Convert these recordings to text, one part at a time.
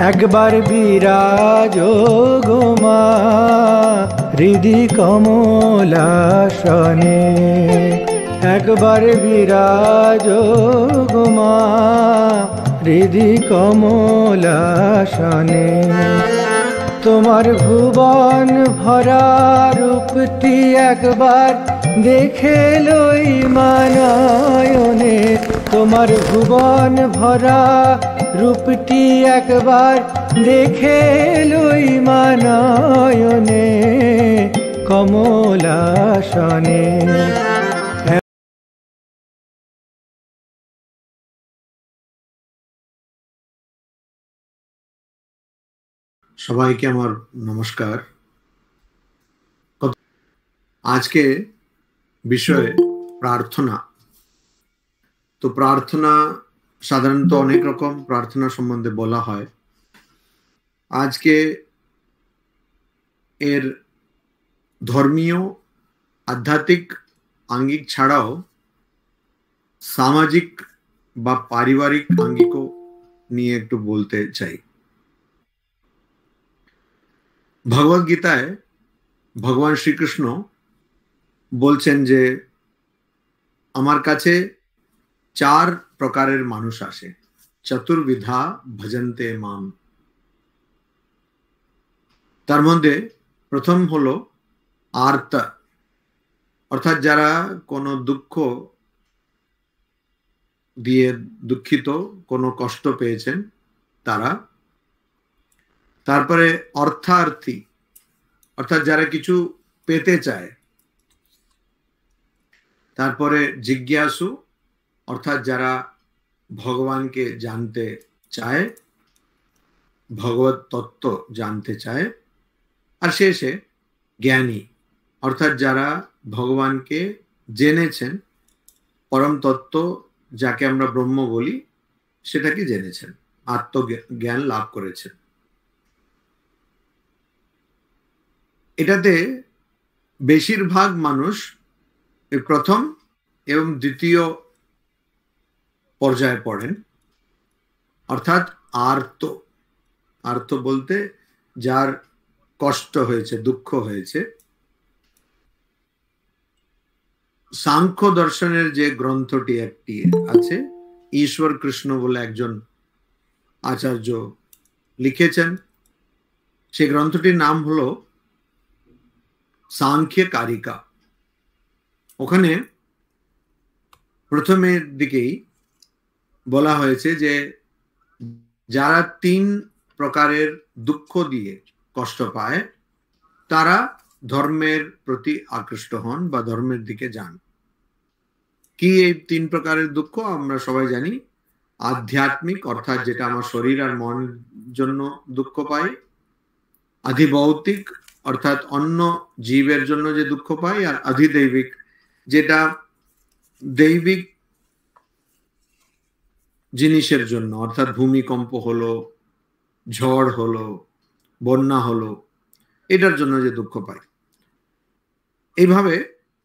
একবার বিরাজ গো মা হৃদি কমলাসনে, একবার বিরাজ গো মা হৃদি কমলাসনে। তোমার ভুবন ভরা রূপটি একবার দেখে লই মানয়নে, তোমার ভুবন ভরা রূপটি একবার দেখে লই মানয়নে কমলাসনে। সবাইকে আমার নমস্কার। আজকে বিষয় প্রার্থনা। তো প্রার্থনা সাধারণত অনেক রকম প্রার্থনা সম্বন্ধে বলা হয়। আজকে এর ধর্মীয় আধ্যাত্মিক আঙ্গিক ছাড়াও সামাজিক বা পারিবারিক আঙ্গিকও নিয়ে একটু বলতে চাই। ভগবদ গীতায় ভগবান শ্রীকৃষ্ণ বলছেন যে আমার কাছে 4 প্রকারের মানুষ আসে, চতুর্বিধা ভজন্তে মাম। তার মধ্যে প্রথম হলো আর্ত, অর্থাৎ যারা কোনো দুঃখ দিয়ে দুঃখিত, কোনো কষ্ট পেয়েছেন তারা। তারপরে অর্থার্থী, অর্থাৎ যারা কিছু পেতে চায়। তারপরে জিজ্ঞাসু, অর্থাৎ যারা ভগবানকে জানতে চায়, ভগবত তত্ত্ব জানতে চায়। আর শেষে জ্ঞানী, অর্থাৎ যারা ভগবানকে জেনেছেন, পরম তত্ত্ব যাকে আমরা ব্রহ্ম বলি সেটাকে জেনেছেন, আত্মজ্ঞান লাভ করেছেন। এটাতে বেশিরভাগ মানুষ প্রথম এবং দ্বিতীয় পর্যায়ে পড়েন, অর্থাৎ আর্ত। আর্ত বলতে যার কষ্ট হয়েছে, দুঃখ হয়েছে। সাংখ্য দর্শনের যে গ্রন্থটি একটি আছে, ঈশ্বর কৃষ্ণ বলে একজন আচার্য লিখেছেন, সেই গ্রন্থটির নাম হলো সাংখ্য কারিকা। ওখানে প্রথমের দিকেই বলা হয়েছে যে যারা 3 প্রকারের দুঃখ দিয়ে কষ্ট পায় তারা ধর্মের প্রতি আকৃষ্ট হন বা ধর্মের দিকে যান। কি এই 3 প্রকারের দুঃখ? আমরা সবাই জানি, আধ্যাত্মিক, অর্থাৎ যেটা আমার শরীর আর মনের জন্য দুঃখ পাই। আধিভৌতিক, অর্থাৎ অন্য জীবের জন্য যে দুঃখ পাই। আর অধিদৈবিক, যেটা দৈবিক জিনিসের জন্য, অর্থাৎ ভূমিকম্প হলো, ঝড় হলো, বন্যা হলো, এটার জন্য যে দুঃখ পাই। এইভাবে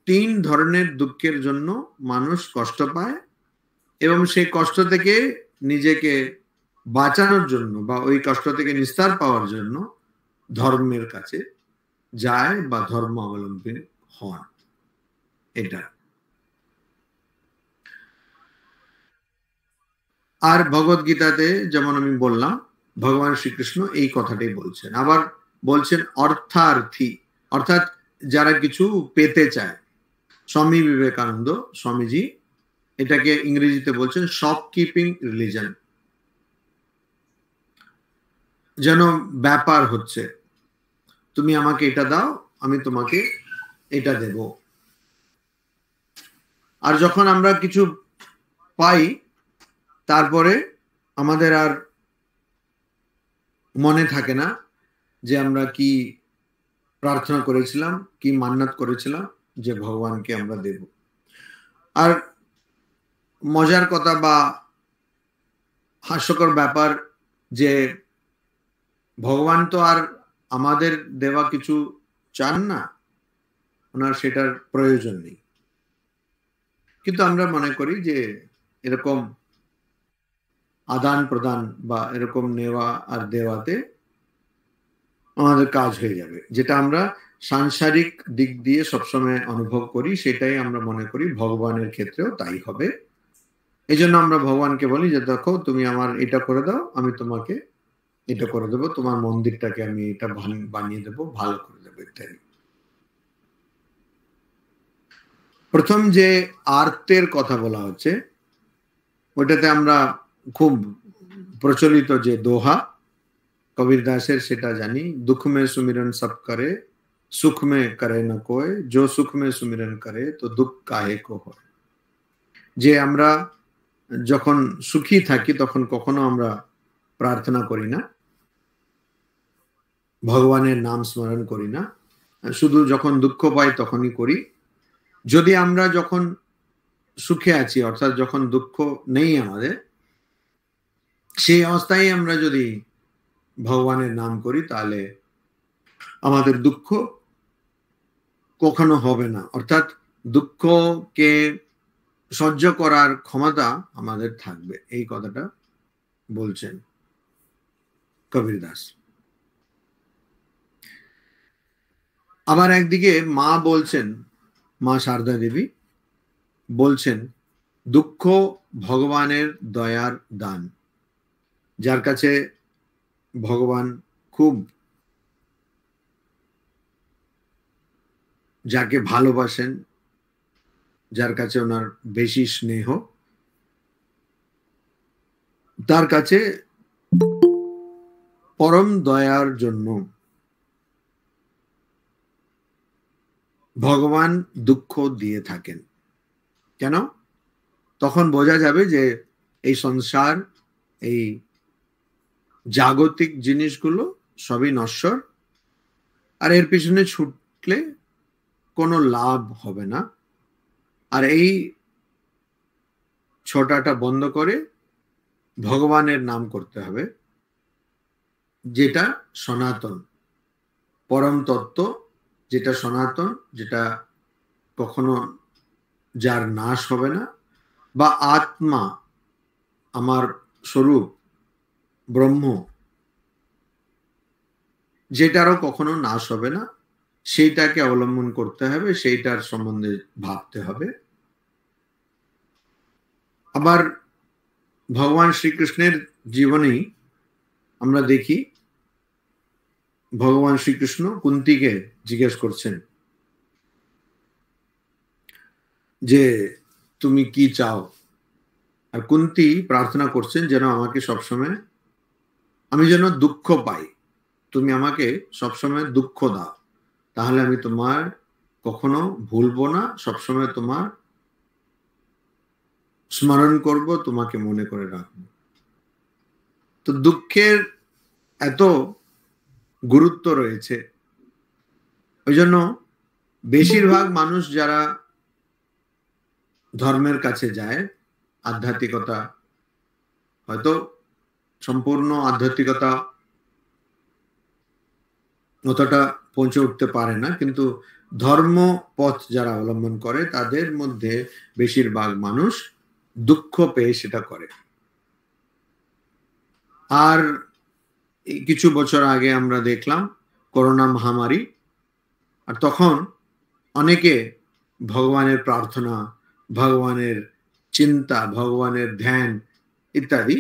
3 ধরনের দুঃখের জন্য মানুষ কষ্ট পায় এবং সেই কষ্ট থেকে নিজেকে বাঁচানোর জন্য বা ওই কষ্ট থেকে নিস্তার পাওয়ার জন্য ধর্মের কাছে যায় বা ধর্ম অবলম্বী হন। এটা আর ভগবদ গীতাতে যেমন আমি বললাম, ভগবান শ্রীকৃষ্ণ এই কথাটাই বলছেন। আবার বলছেন অর্থার্থী, অর্থাৎ যারা কিছু পেতে চায়। স্বামী বিবেকানন্দ স্বামীজি এটাকে ইংরেজিতে বলছেন শপকিপিং রিলিজন। যেন ব্যাপার হচ্ছে, তুমি আমাকে এটা দাও, আমি তোমাকে এটা দেব। আর যখন আমরা কিছু পাই তারপরে আমাদের আর মনে থাকে না যে আমরা কি প্রার্থনা করেছিলাম, কি মান্নাত করেছিলাম যে ভগবানকে আমরা দেব। আর মজার কথা বা হাস্যকর ব্যাপার যে ভগবান তো আর আমাদের দেওয়া কিছু চান না, ওনার সেটার প্রয়োজন নেই। কিন্তু আমরা মনে করি যে এরকম আদান প্রদান বা এরকম নেওয়া আর দেওয়াতে আমাদের কাজ হয়ে যাবে। যেটা আমরা সাংসারিক দিক দিয়ে সবসময় অনুভব করি, সেটাই আমরা মনে করি ভগবানের ক্ষেত্রেও তাই হবে। এই জন্য আমরা ভগবানকে বলি যে দেখো তুমি আমার এটা করে দাও, আমি তোমাকে এটা করে দেবো, তোমার মন্দিরটাকে আমি এটা বানিয়ে দেবো, ভালো করে দেবো ইত্যাদি। প্রথম যে আর্তের কথা বলা হচ্ছে ওটাতে আমরা খুব প্রচলিত যে দোহা কবির দাসের সেটা জানি, দুঃখ মে সুমিরন সব করে সুখ মে করে না কোয়, जो সুখ মে সুমিরন করে তো দুঃখ কাহে কো হয়। যে আমরা যখন সুখী থাকি তখন কখনো আমরা প্রার্থনা করি না, ভগবানের নাম স্মরণ করি না, শুধু যখন দুঃখ পাই তখনই করি। যদি আমরা যখন সুখে আছি অর্থাৎ যখন দুঃখ নেই আমাদের, সেই অবস্থায় আমরা যদি ভগবানের নাম করি তাহলে আমাদের দুঃখ কখনো হবে না, অর্থাৎ দুঃখকে সহ্য করার ক্ষমতা আমাদের থাকবে, এই কথাটা বলছেন কবির দাস। আবার একদিকে মা বলছেন, মা শারদা দেবী বলছেন দুঃখ ভগবানের দয়ার দান। যার কাছে ভগবান খুব, যাকে ভালোবাসেন, যার কাছে ওনার বেশি স্নেহ, তার কাছে পরম দয়ার জন্য ভগবান দুঃখ দিয়ে থাকেন। কেন? তখন বোঝা যাবে যে এই সংসার, এই জাগতিক জিনিসগুলো সবই নশ্বর, আর এর পিছনে ছুটলে কোনো লাভ হবে না। আর এই ছোটাটা বন্ধ করে ভগবানের নাম করতে হবে, যেটা সনাতন পরম তত্ত্ব, যেটা সনাতন, যেটা কখনো যার নাশ হবে না, বা আত্মা আমার স্বরূপ ব্রহ্ম, যেটারও কখনো নাশ হবে না, সেইটাকে অবলম্বন করতে হবে, সেইটার সম্বন্ধে ভাবতে হবে। আবার ভগবান শ্রীকৃষ্ণের জীবনেই আমরা দেখি ভগবান শ্রীকৃষ্ণ কুন্তিকে জিজ্ঞেস করছেন যে তুমি কি চাও, আর কুন্তি প্রার্থনা করছেন যেন আমাকে সবসময়, আমি যেন দুঃখ পাই, তুমি আমাকে সবসময় দুঃখ দাও, তাহলে আমি তোমার কখনো ভুলবো না, সবসময় তোমার স্মরণ করব, তোমাকে মনে করে রাখবো। তো দুঃখের এত গুরুত্ব রয়েছে, ওই জন্য বেশিরভাগ মানুষ যারা ধর্মের কাছে যায়, আধ্যাত্মিকতা, হয়তো সম্পূর্ণ আধ্যাত্মিকতা অতটা পৌঁছে উঠতে পারে না, কিন্তু ধর্ম পথ যারা অবলম্বন করে তাদের মধ্যে বেশিরভাগ মানুষ দুঃখ পেয়ে সেটা করে। আর কিছু বছর আগে আমরা দেখলাম করোনা মহামারী, আর তখন অনেকে ভগবানের প্রার্থনা, ভগবানের চিন্তা, ভগবানের ধ্যান ইত্যাদি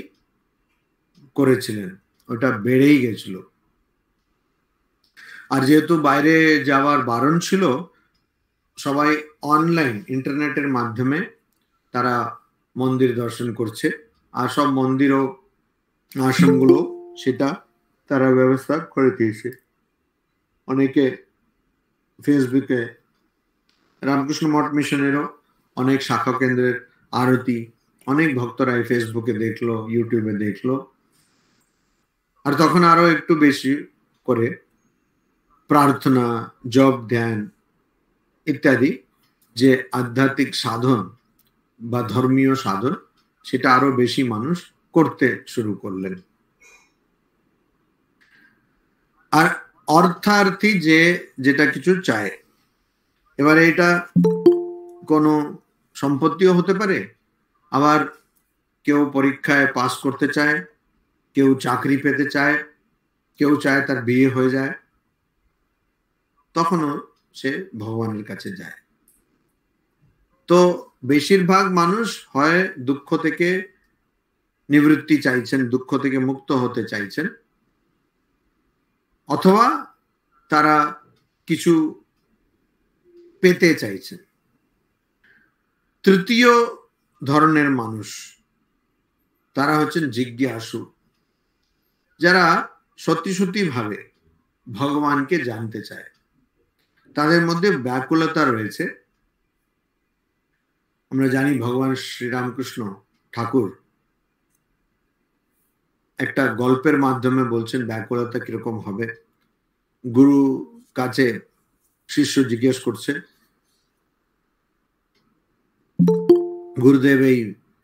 করেছিলেন, ওটা বেড়েই গেছিল। আর যেহেতু বাইরে যাওয়ার বারণ ছিল, সবাই অনলাইন ইন্টারনেটের মাধ্যমে তারা মন্দির দর্শন করছে, আর সব মন্দির ও আশ্রমগুলো সেটা তারা ব্যবস্থা করে দিয়েছে। অনেকে ফেসবুকে রামকৃষ্ণ মঠ মিশনেরও অনেক শাখা কেন্দ্রের আরতি অনেক ভক্তরা ফেসবুকে দেখলো, ইউটিউবে দেখলো, আর তখন আরো একটু বেশি করে প্রার্থনা, জপ, ধ্যান ইত্যাদি যে আধ্যাত্মিক সাধন বা ধর্মীয় সাধন, সেটা আরো বেশি মানুষ করতে শুরু করলেন। আর অর্থার্থী যে যেটা কিছু চায়, এবারে এটা কোনো সম্পত্তিও হতে পারে, আবার কেউ পরীক্ষায় পাস করতে চায়, কেউ চাকরি পেতে চায়, কেউ চায় তার বিয়ে হয়ে যায়, তখনও সে ভগবানের কাছে যায়। তো বেশিরভাগ মানুষ হয় দুঃখ থেকে নিবৃত্তি চাইছেন, দুঃখ থেকে মুক্ত হতে চাইছেন, অথবা তারা কিছু পেতে চাইছেন। তৃতীয় ধরনের মানুষ তারা হচ্ছেন জিজ্ঞাসু, যারা সত্যি সত্যি ভাবে ভগবানকে জানতে চায়, তাদের মধ্যে ব্যাকুলতা রয়েছে। আমরা জানি ভগবান শ্রীরামকৃষ্ণ ঠাকুর একটা গল্পের মাধ্যমে বলছেন ব্যাকুলতা কিরকম হবে। গুরু কাছে শিষ্য জিজ্ঞেস করছে, গুরুদেব এই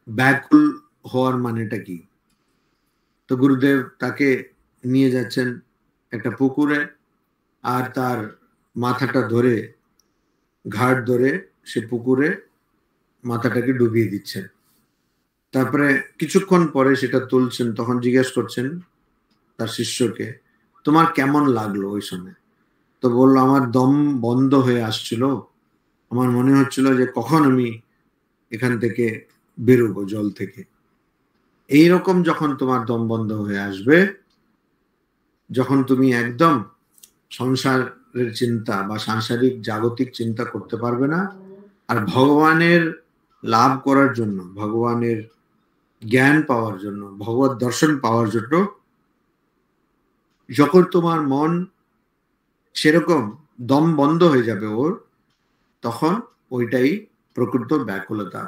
ব্যাকুল হওয়ার মানেটা কি? তো গুরুদেব তাকে নিয়ে যাচ্ছেন একটা পুকুরে, আর তার মাথাটা ধরে, ঘাট ধরে সে পুকুরে মাথাটাকে ডুবিয়ে দিচ্ছেন। তারপরে কিছুক্ষণ পরে সেটা তুলছেন, তখন জিজ্ঞেস করছেন তার শিষ্যকে, তোমার কেমন লাগলো ওই সময়? তো বললো, আমার দম বন্ধ হয়ে আসছিল, আমার মনে হচ্ছিল যে কখন আমি এখান থেকে বেরোবো জল থেকে। এইরকম যখন তোমার দম বন্ধ হয়ে আসবে, যখন তুমি একদম সংসারের চিন্তা বা সাংসারিক জাগতিক চিন্তা করতে পারবে না, আর ভগবানের লাভ করার জন্য, ভগবানের জ্ঞান পাওয়ার জন্য, ভগবত দর্শন পাওয়ার জন্য যখন তোমার মন সেরকম দম বন্ধ হয়ে যাবে ওর, তখন ওইটাই প্রকৃত ব্যাকুলতা।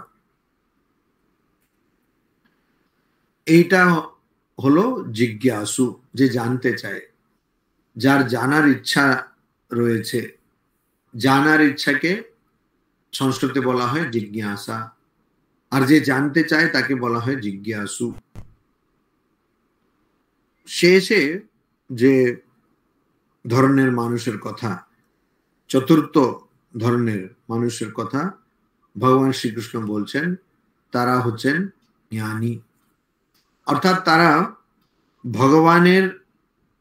এইটা হলো জিজ্ঞাসু, যে জানতে চায়, যার জানার ইচ্ছা রয়েছে। জানার ইচ্ছাকে সংস্কৃতে বলা হয় জিজ্ঞাসা, আর যে জানতে চায় তাকে বলা হয় জিজ্ঞাসু। শেষে যে ধরনের মানুষের কথা, চতুর্থ ধরনের মানুষের কথা ভগবান শ্রীকৃষ্ণ বলছেন, তারা হচ্ছেন জ্ঞানী। অর্থাৎ তারা ভগবানের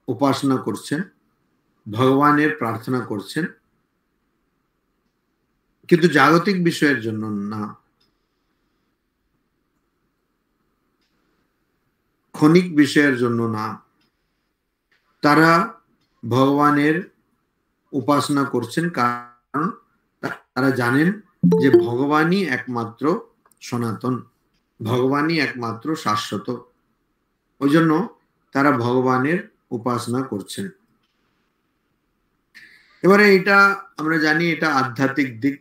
উপাসনা করছেন, ভগবানের প্রার্থনা করছেন, কিন্তু জাগতিক বিষয়ের জন্য না, ক্ষণিক বিষয়ের জন্য না। তারা ভগবানের উপাসনা করছেন কারণ তারা জানেন যে ভগবানই একমাত্র সনাতন, ভগবানই একমাত্র শাশ্বত। ওই জন্য তারা ভগবানের উপাসনা করছেন। এবারে এটা আমরা জানি, এটা আধ্যাত্মিক দিক।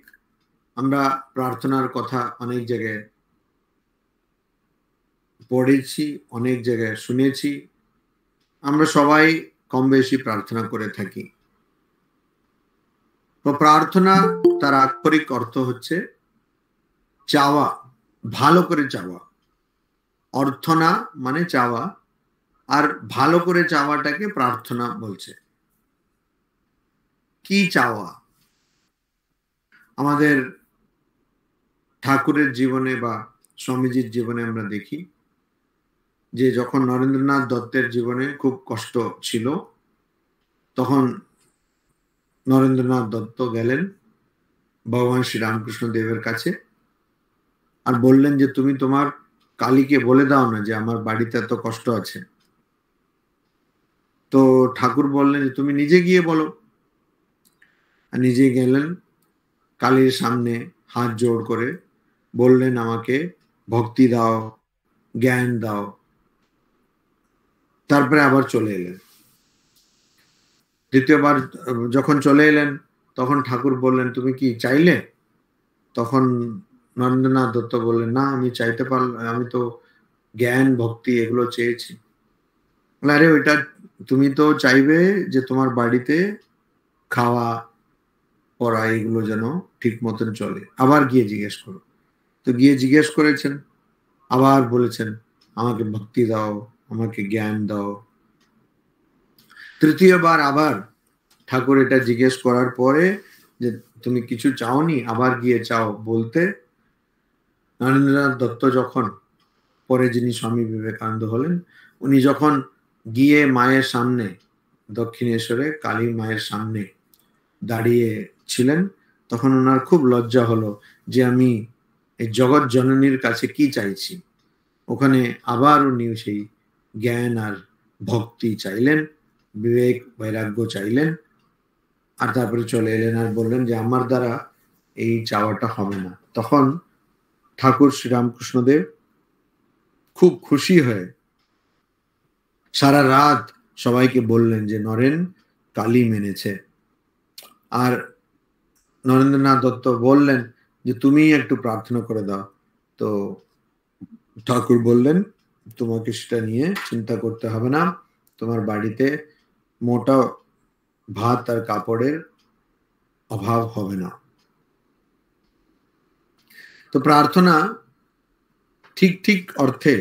আমরা প্রার্থনার কথা অনেক জায়গায় পড়েছি, অনেক জায়গায় শুনেছি। আমরা সবাই কম বেশি প্রার্থনা করে থাকি। তো প্রার্থনা তার আক্ষরিক অর্থ হচ্ছে চাওয়া, ভালো করে চাওয়া। অর্থনা মানে চাওয়া, আর ভালো করে চাওয়াটাকে প্রার্থনা বলছে। কি চাওয়া? আমাদের ঠাকুরের জীবনে বা স্বামীজির জীবনে আমরা দেখি যে যখন নরেন্দ্রনাথ দত্তের জীবনে খুব কষ্ট ছিল, তখন নরেন্দ্রনাথ দত্ত গেলেন ভগবান শ্রীরামকৃষ্ণ দেবের কাছে আর বললেন যে তুমি তোমার কালীকে বলে দাও না যে আমার বাড়িতে এত কষ্ট আছে। তো ঠাকুর বললেন যে তুমি নিজে গিয়ে বলো। আর নিজে গেলেন, কালীর সামনে হাত জোড় করে বললেন, আমাকে ভক্তি দাও, জ্ঞান দাও। তারপরে আবার চলে এলেন। দ্বিতীয়বার যখন চলে এলেন, তখন ঠাকুর বললেন, তুমি কি চাইলে? তখন নরেন্দ্রনাথ দত্ত বললেন, না, আমি চাইতে পারলাম, আমি তো জ্ঞান ভক্তি এগুলো চেয়েছি। আরে ওইটা তুমি তো চাইবে যে তোমার বাড়িতে খাওয়া পড়া এগুলো যেন ঠিক মতন চলে। আবার গিয়ে জিজ্ঞেস করো। তো গিয়ে জিজ্ঞেস করেছেন, আবার বলেছেন, আমাকে ভক্তি দাও, আমাকে জ্ঞান দাও। তৃতীয়বার আবার ঠাকুর এটা জিজ্ঞেস করার পরে যে তুমি কিছু চাওনি, আবার গিয়ে চাও বলতে নরেন্দ্রনাথ দত্ত যখন পরে যিনি স্বামী বিবেকানন্দ হলেন, উনি যখন গিয়ে মায়ের সামনে, দক্ষিণেশ্বরে কালী মায়ের সামনে দাঁড়িয়ে ছিলেন, তখন ওনার খুব লজ্জা হলো যে আমি এই জগৎ জননীর কাছে কি চাইছি। ওখানে আবার উনি সেই জ্ঞান আর ভক্তি চাইলেন, বিবেক বৈরাগ্য চাইলেন, আর তারপরে চলে এলেন আর বললেন যে আমার দ্বারা এই চাওয়াটা হবে না। তখন ঠাকুর শ্রীরামকৃষ্ণদেব খুব খুশি হয়ে সারা রাত সবাইকে বললেন যে নরেন কালী মেনেছে। আর নরেন্দ্রনাথ দত্ত বললেন যে তুমি একটু প্রার্থনা করে দাও। তো ঠাকুর বললেন তোমাকে সেটা নিয়ে চিন্তা করতে হবে না, তোমার বাড়িতে মোটা ভাত আর কাপড়ের অভাব হবে না। তো প্রার্থনা ঠিক ঠিক অর্থে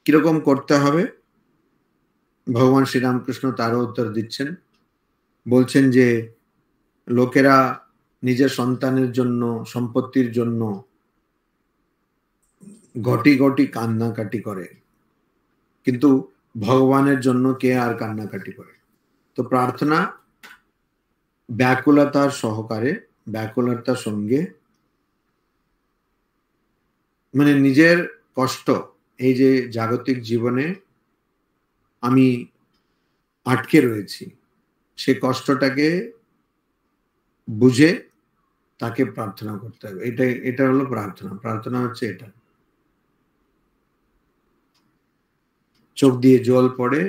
কিরকম করতে হবে ভগবান শ্রীরামকৃষ্ণ তারও উত্তর দিচ্ছেন। বলছেন যে লোকেরা নিজের সন্তানের জন্য, সম্পত্তির জন্য ঘটি ঘটি কান্নাকাটি করে, কিন্তু ভগবানের জন্য কে আর কান্নাকাটি করে? তো প্রার্থনা ব্যাকুলতার সহকারে, ব্যাকুলতার সঙ্গে, মানে নিজের কষ্ট, এই যে জাগতিক জীবনে আমি আটকে রয়েছি, সে কষ্টটাকে বুঝে তাকে প্রার্থনা করতে হবে। এটা হলো প্রার্থনা। প্রার্থনা হচ্ছে এটা। চোখ দিয়ে জল পড়ে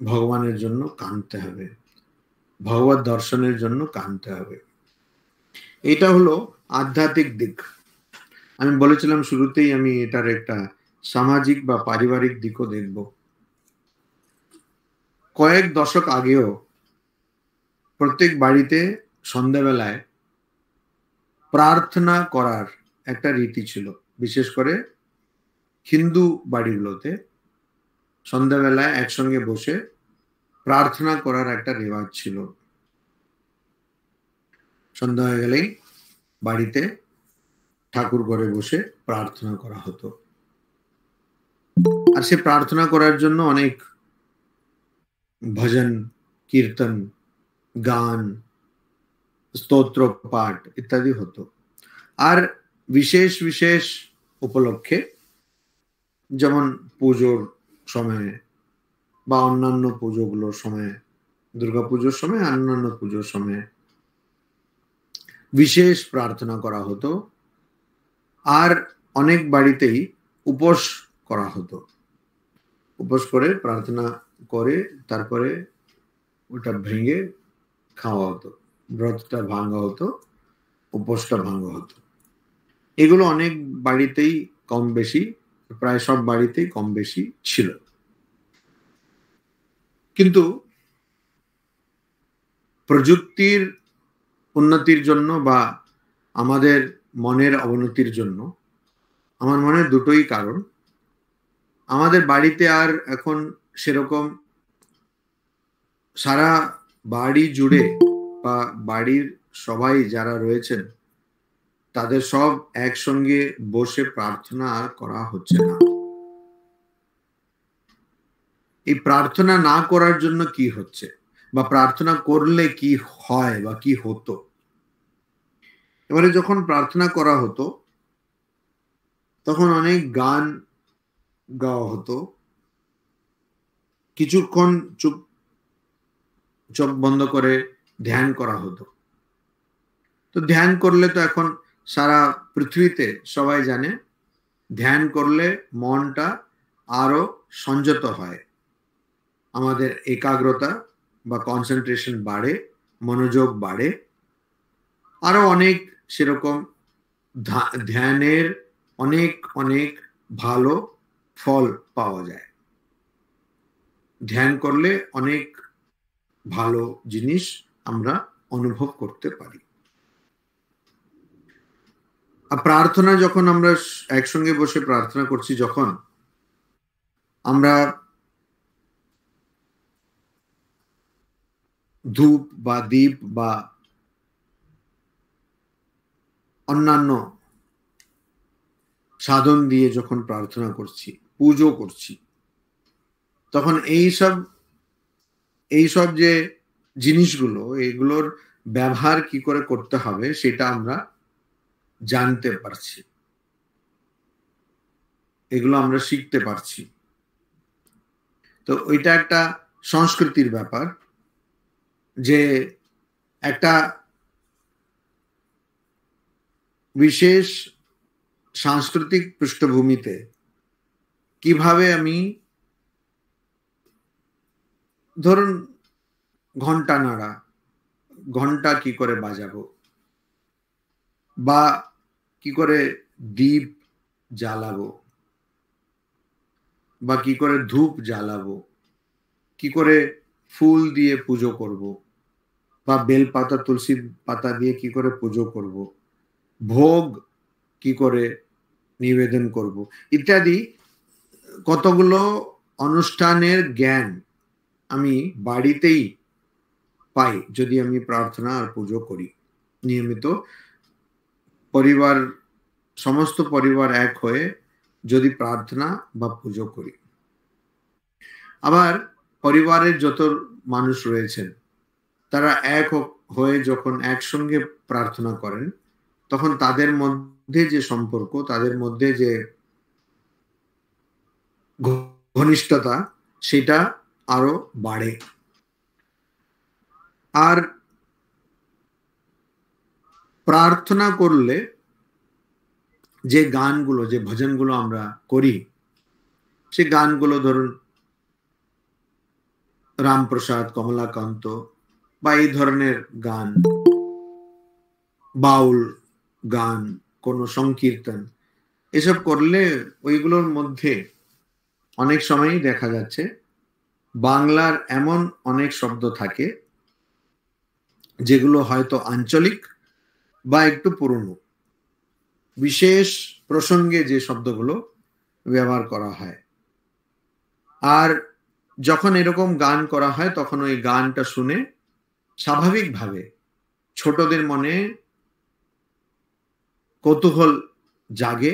ভগবানের জন্য কাঁদতে হবে, ভগবত দর্শনের জন্য কাঁদতে হবে। এটা হলো আধ্যাত্মিক দিক। আমি বলেছিলাম শুরুতেই আমি এটার একটা সামাজিক বা পারিবারিক দিকও দেখব। কয়েক দশক আগেও প্রত্যেক বাড়িতে সন্ধ্যাবেলায় প্রার্থনা করার একটা রীতি ছিল। বিশেষ করে হিন্দু বাড়িগুলোতে সন্ধ্যাবেলায় একসঙ্গে বসে প্রার্থনা করার একটা রেওয়াজ ছিল। সন্ধ্যা হয়ে গেলেই বাড়িতে ঠাকুর ঘরে বসে প্রার্থনা করা হতো। আর সে প্রার্থনা করার জন্য অনেক ভজন, কীর্তন, গান, স্তোত্র পাঠ ইত্যাদি হতো। আর বিশেষ বিশেষ উপলক্ষে, যেমন পুজোর সময়ে বা অন্যান্য পুজোগুলোর সময়ে, দুর্গাপুজোর সময়, অন্যান্য পুজোর সময়ে বিশেষ প্রার্থনা করা হতো। আর অনেক বাড়িতেই উপোস করা হতো। উপোস করে প্রার্থনা করে তারপরে ওটা ভেঙে খাওয়া হতো, ব্রতটা ভাঙা হতো, উপোসটা ভাঙা হতো। এগুলো অনেক বাড়িতেই কম বেশি, প্রায় সব বাড়িতেই কম বেশি ছিল। কিন্তু প্রযুক্তির উন্নতির জন্য বা আমাদের মনের অবনতির জন্য আমার মনে হয় দুটোই কারণ। আমাদের বাড়িতে আর এখন সেরকম সারা বাড়ি জুড়ে বা বাড়ির সবাই যারা রয়েছেন তাদের সব একসঙ্গে বসে প্রার্থনা আর করা হচ্ছে না। এই প্রার্থনা না করার জন্য কি হচ্ছে, বা প্রার্থনা করলে কি হয় বা কি হতো? এবারে যখন প্রার্থনা করা হতো তখন অনেক গান গাওয়া হতো, কিছুক্ষণ চোখ বন্ধ করে ধ্যান করা হতো। তো ধ্যান করলে তো এখন সারা পৃথিবীতে সবাই জানে ধ্যান করলে মনটা আরো সংযত হয়, আমাদের একাগ্রতা বা কনসেন্ট্রেশন বাড়ে, মনোযোগ বাড়ে। আরো অনেক সেরকম ধ্যানের অনেক অনেক ভালো ফল পাওয়া যায়। ধ্যান করলে অনেক ভালো জিনিস আমরা অনুভব করতে পারি। আর প্রার্থনা যখন আমরা একসঙ্গে বসে প্রার্থনা করছি, যখন আমরা ধূপ বা দীপ বা অন্যান্য সাধন দিয়ে যখন প্রার্থনা করছি, পুজো করছি, তখন এইসব যে জিনিসগুলো, এগুলোর ব্যবহার কি করে করতে হবে সেটা আমরা জানতে পারছি, এগুলো আমরা শিখতে পারছি। তো ওইটা একটা সংস্কৃতির ব্যাপার, যে একটা বিশেষ সাংস্কৃতিক পৃষ্ঠভূমিতে কিভাবে আমি, ধরুন ঘন্টা নাড়া, ঘন্টা কি করে বাজাবো, বা কি করে দীপ জ্বালাবো, বা কি করে ধূপ জ্বালাবো, কি করে ফুল দিয়ে পুজো করব, বা বেল পাতা তুলসী পাতা দিয়ে কি করে পুজো করব, ভোগ কি করে নিবেদন করব, ইত্যাদি কতগুলো অনুষ্ঠানের জ্ঞান আমি বাড়িতেই পাই যদি আমি প্রার্থনা আর পুজো করি নিয়মিত। পরিবার, সমস্ত পরিবার এক হয়ে যদি প্রার্থনা বা পুজো করি। আবার পরিবারের যত মানুষ রয়েছেন তারা এক হয়ে যখন একসঙ্গে প্রার্থনা করেন, তখন তাদের মধ্যে যে সম্পর্ক, তাদের মধ্যে যে ঘনিষ্ঠতা, সেটা আরো বাড়ে। আর প্রার্থনা করলে যে গানগুলো, যে ভজনগুলো আমরা করি, সে গানগুলো ধরুন রামপ্রসাদ, কমলাকান্ত বা এই ধরনের গান, বাউল গান, কোন সংকীর্তন, এসব করলে ওইগুলোর মধ্যে অনেক সময়ই দেখা যাচ্ছে বাংলার এমন অনেক শব্দ থাকে যেগুলো হয়তো আঞ্চলিক বা একটু পুরনো, বিশেষ প্রসঙ্গে যে শব্দগুলো ব্যবহার করা হয়। আর যখন এরকম গান করা হয় তখন ওই গানটা শুনে স্বাভাবিকভাবে ছোটদের মনে কৌতূহল জাগে,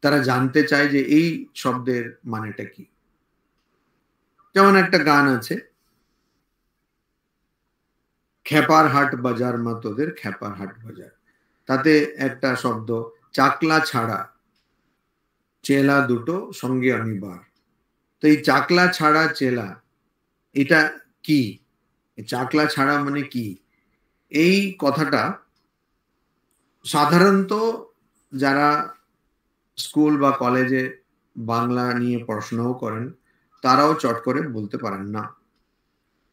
তারা জানতে চায় যে এই শব্দের মানেটা কি। যেমন একটা গান আছে, খেপার হাট বাজার মা তোদের খেপার হাট বাজার, তাতে একটা শব্দ চাকলা ছাড়া চেলা দুটো সঙ্গে অনিবার। তো এই চাকলা ছাড়া চেলা, এটা কি, চাকলা ছাড়া মানে কি? এই কথাটা সাধারণত যারা স্কুল বা কলেজে বাংলা নিয়ে পড়াশোনাও করেন তারাও চট করে বলতে পারেন না,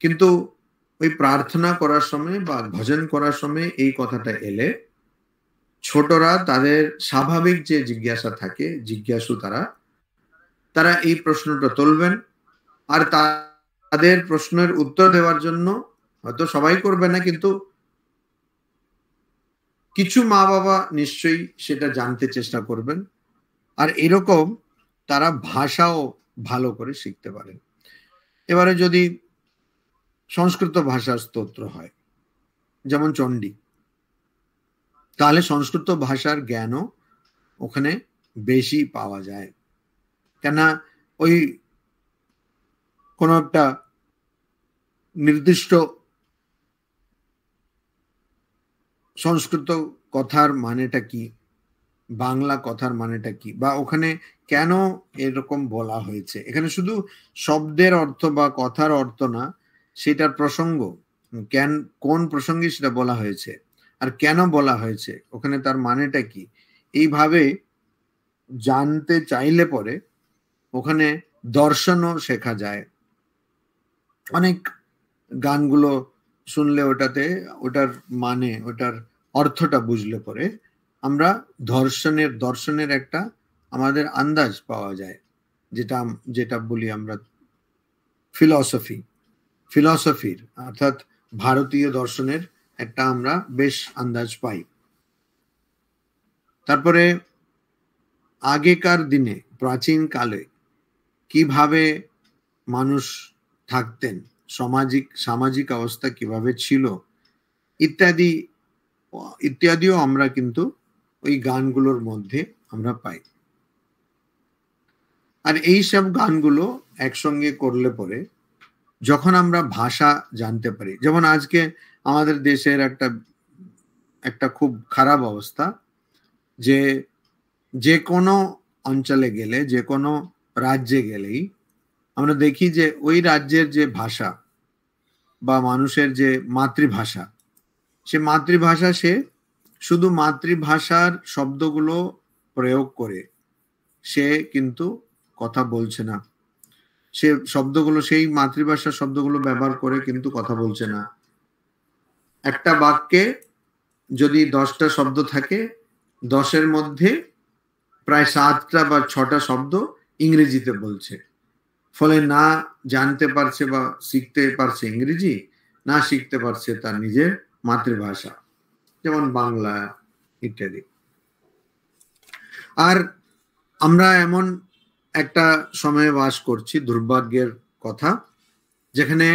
কিন্তু ওই প্রার্থনা করার সময় বা ভজন করার সময় এই কথাটা এলে ছোটরা, তাদের স্বাভাবিক যে জিজ্ঞাসা থাকে, জিজ্ঞাসু তারা এই প্রশ্নটা তুলবেন। আর তাদের প্রশ্নের উত্তর দেওয়ার জন্য হয়তো সবাই করবে না, কিন্তু কিছু মা বাবা নিশ্চয়ই সেটা জানতে চেষ্টা করবেন। আর এরকম তারা ভাষাও ভালো করে শিখতে পারেন। এবারে যদি সংস্কৃত ভাষার স্তোত্র হয়, যেমন চণ্ডী, তাহলে সংস্কৃত ভাষার জ্ঞানও ওখানে বেশি পাওয়া যায়। কেননা ওই কোনো একটা নির্দিষ্ট সংস্কৃত কথার মানেটা কি, বাংলা কথার মানেটা কি, বা ওখানে কেন এরকম বলা হয়েছে, এখানে শুধু শব্দের অর্থ বা কথার অর্থ না, সেটার প্রসঙ্গ, কোন প্রসঙ্গে সেটা বলা হয়েছে আর কেন বলা হয়েছে, ওখানে তার মানেটা কি, এইভাবে জানতে চাইলে পরে ওখানে দর্শনও শেখা যায়। অনেক গানগুলো শুনলে ওটার মানে, ওটার অর্থটা বুঝলে পরে আমরা দর্শনের একটা আমাদের আন্দাজ পাওয়া যায়, যেটা বলি আমরা ফিলসফির, অর্থাৎ ভারতীয় দর্শনের একটা আমরা বেশ আন্দাজ পাই। তারপরে আগেকার দিনে, প্রাচীন কালে কিভাবে মানুষ থাকতেন, সামাজিক অবস্থা কিভাবে ছিল, ইত্যাদিও আমরা কিন্তু ওই গানগুলোর মধ্যে আমরা পাই। আর এই সব গানগুলো একসঙ্গে করলে পরে যখন আমরা ভাষা জানতে পারি, যেমন আজকে আমাদের দেশের একটা খুব খারাপ অবস্থা, যে কোনো অঞ্চলে গেলে, যে কোনো রাজ্যে গেলেই আমরা দেখি যে ওই রাজ্যের যে ভাষা বা মানুষের যে মাতৃভাষা, সে মাতৃভাষা সে শুধু মাতৃভাষার শব্দগুলো প্রয়োগ করে সে কিন্তু কথা বলছে না, সে শব্দগুলো সেই মাতৃভাষার শব্দগুলো ব্যবহার করে কিন্তু কথা বলছে না। একটা বাক্যে যদি 10টা শব্দ থাকে, 10-এর মধ্যে প্রায় 7টা বা 6টা শব্দ ইংরেজিতে বলছে, ফলে না জানতে পারছে বা শিখতে পারছে ইংরেজি, না শিখতে পারছে তার নিজের মাতৃভাষা, যেমন বাংলা ইত্যাদি। আর আমরা এমন একটা সময়ে বাস করছি, দুর্ভাগ্যের কথা, যেখানে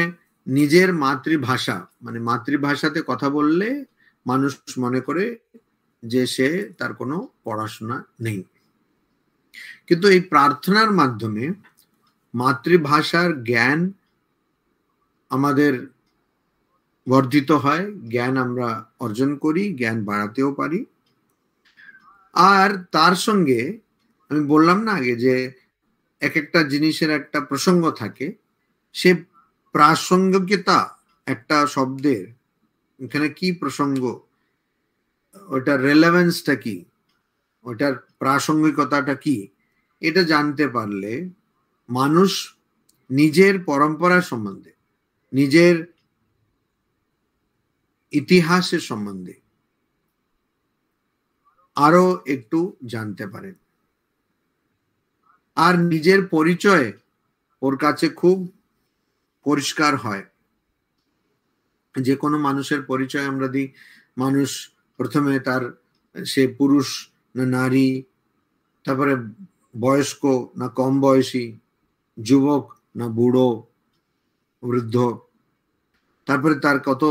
নিজের মাতৃভাষা মানে মাতৃভাষাতে কথা বললে মানুষ মনে করে যে সে তার কোনো পড়াশোনা নেই। কিন্তু এই প্রার্থনার মাধ্যমে মাতৃভাষার জ্ঞান আমাদের বর্ধিত হয়, জ্ঞান আমরা অর্জন করি, জ্ঞান বাড়াতেও পারি। আর তার সঙ্গে আমি বললাম না আগে যে এক একটা জিনিসের একটা প্রসঙ্গ থাকে, সে প্রাসঙ্গিকতা একটা শব্দের, এখানে কি প্রসঙ্গ, ওটার রেলেভেন্সটা কি, ওটার প্রাসঙ্গিকতাটা কি, এটা জানতে পারলে মানুষ নিজের পরম্পরা সম্বন্ধে, নিজের ইতিহাসের সম্বন্ধে আরো একটু জানতে পারেন। আর নিজের পরিচয় ওর কাছে খুব পরিষ্কার হয়। যে কোনো মানুষের পরিচয় আমরা দিই, মানুষ প্রথমে তার সে পুরুষ না নারী, তারপরে বয়স্ক না কম বয়সী, যুবক না বুড়ো বৃদ্ধ, তারপরে তার কত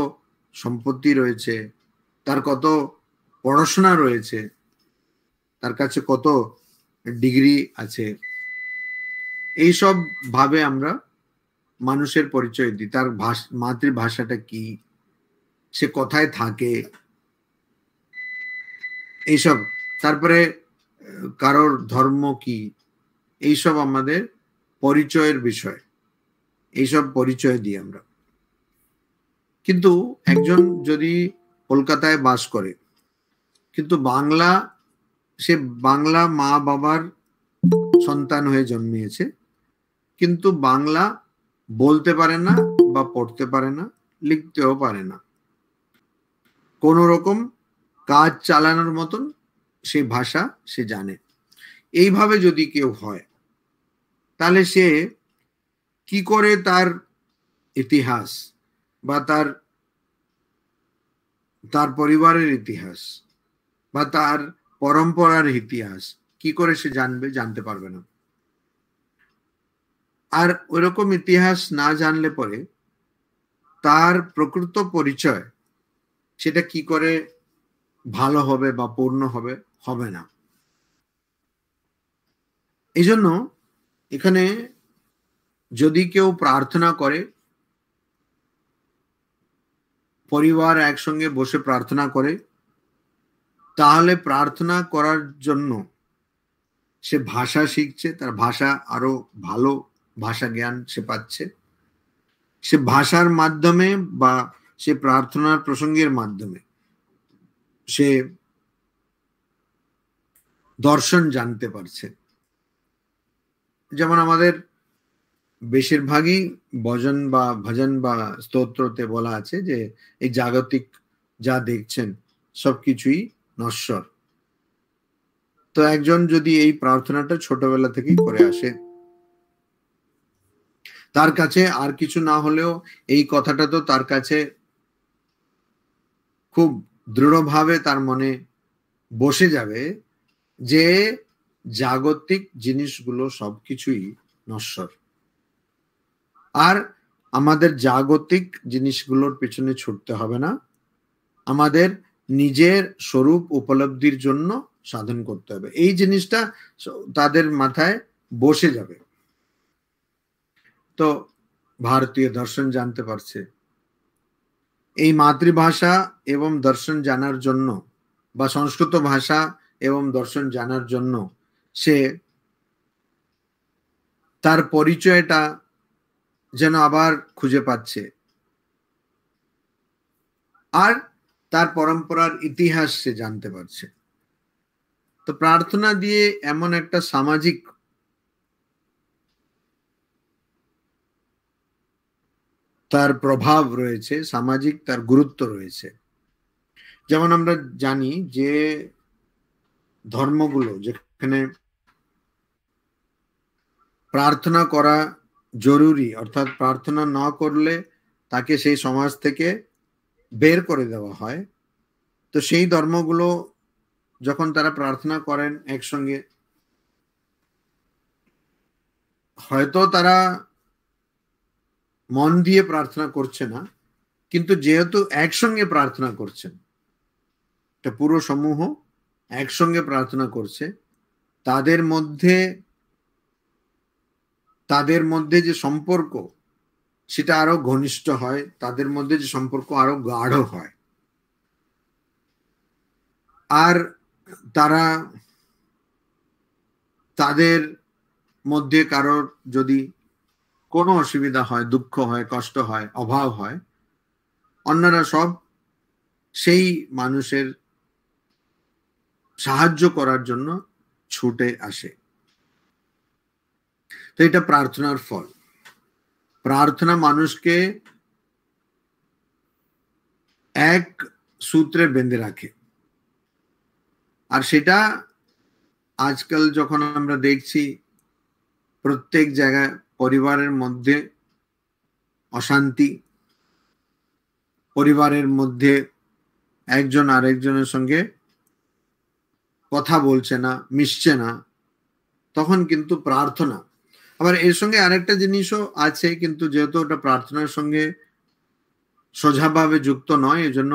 সম্পত্তি রয়েছে, তার কত পড়াশোনা রয়েছে, তার কাছে কত ডিগ্রি আছে, এইসব ভাবে আমরা মানুষের পরিচয় দিই। তার মাতৃভাষাটা কি, সে কোথায় থাকে, এইসব, তারপরে কারোর ধর্ম কি, এইসব আমাদের পরিচয়ের বিষয়, এইসব পরিচয় দিই আমরা। কিন্তু একজন যদি কলকাতায় বাস করে কিন্তু সে বাংলা মা বাবার সন্তান হয়ে জন্মিয়েছে, কিন্তু বাংলা বলতে পারে না বা পড়তে পারে না, লিখতেও পারে না, কোন রকম কাজ চালানোর মতন সেই ভাষা সে জানে, এইভাবে যদি কেউ হয়, তাহলে সে কি করে তার ইতিহাস বা তার পরিবারের ইতিহাস বা তার পরম্পরার ইতিহাস কি করে সে জানতে পারবে না। আর ওইরকম ইতিহাস না জানলে পরে তার প্রকৃত পরিচয় সেটা কি করে ভালো হবে বা পূর্ণ হবে না। এই জন্য এখানে যদি কেউ প্রার্থনা করে, পরিবার একসঙ্গে বসে প্রার্থনা করে, তাহলে প্রার্থনা করার জন্য সে ভাষা শিখছে, তার ভাষা আরো ভালো ভাষা জ্ঞান সে পাচ্ছে, সে ভাষার মাধ্যমে বা সে প্রার্থনার প্রসঙ্গের মাধ্যমে সে দর্শন জানতে পারছে। যেমন আমাদের বেশিরভাগই ভজন বা স্তোত্রতে বলা আছে যে এই জাগতিক যা দেখছেন সবকিছুই নশ্বর। তো একজন যদি এই প্রার্থনাটা ছোটবেলা থেকেই করে আসে, তার কাছে আর কিছু না হলেও এই কথাটা তো তার কাছে খুব দৃঢ়ভাবে তার মনে বসে যাবে যে জাগতিক জিনিসগুলো সবকিছুই নশ্বর। আর আমাদের জাগতিক জিনিসগুলোর পেছনে ছুটতে হবে না, আমাদের নিজের স্বরূপ উপলব্ধির জন্য সাধন করতে হবে। এই জিনিসটা তাদের মাথায় বসে যাবে। তো ভারতীয় দর্শন জানতে পারছে। এই মাতৃভাষা এবং দর্শন জানার জন্য বা সংস্কৃত ভাষা এবং দর্শন জানার জন্য সে তার পরিচয়টা যেন আবার খুঁজে পাচ্ছে, আর তার পরম্পরার ইতিহাস সে জানতে পারছে। তো প্রার্থনা দিয়ে এমন একটা সামাজিক তার প্রভাব রয়েছে, সামাজিক তার গুরুত্ব রয়েছে। যেমন আমরা জানি যে ধর্মগুলো যেখানে প্রার্থনা করা জরুরি, অর্থাৎ প্রার্থনা না করলে তাকে সেই সমাজ থেকে বের করে দেওয়া হয়, তো সেই ধর্মগুলো যখন তারা প্রার্থনা করেন একসঙ্গে, হয়তো তারা মন দিয়ে প্রার্থনা করছে না, কিন্তু যেহেতু একসঙ্গে প্রার্থনা করছেন, একটা পুরো সমূহ একসঙ্গে প্রার্থনা করছে, তাদের মধ্যে যে সম্পর্ক সেটা আরো ঘনিষ্ঠ হয়, তাদের মধ্যে যে সম্পর্ক আরো গাঢ় হয়। আর তাদের মধ্যে কারোর যদি কোনো অসুবিধা হয়, দুঃখ হয়, কষ্ট হয়, অভাব হয়, অন্যরা সব সেই মানুষের সাহায্য করার জন্য ছুটে আসে। তো এটা প্রার্থনার ফল। প্রার্থনা মানুষকে এক সূত্রে বেঁধে রাখে। আর সেটা আজকাল যখন আমরা দেখছি প্রত্যেক জায়গায় পরিবারের মধ্যে অশান্তি, পরিবারের মধ্যে একজন আরেকজনের সঙ্গে কথা বলছে না, মিশছে না, তখন কিন্তু প্রার্থনা, আবার এর সঙ্গে আরেকটা জিনিসও আছে, কিন্তু যেহেতু ওটা প্রার্থনার সঙ্গে সোজাভাবে যুক্ত নয়, এজন্য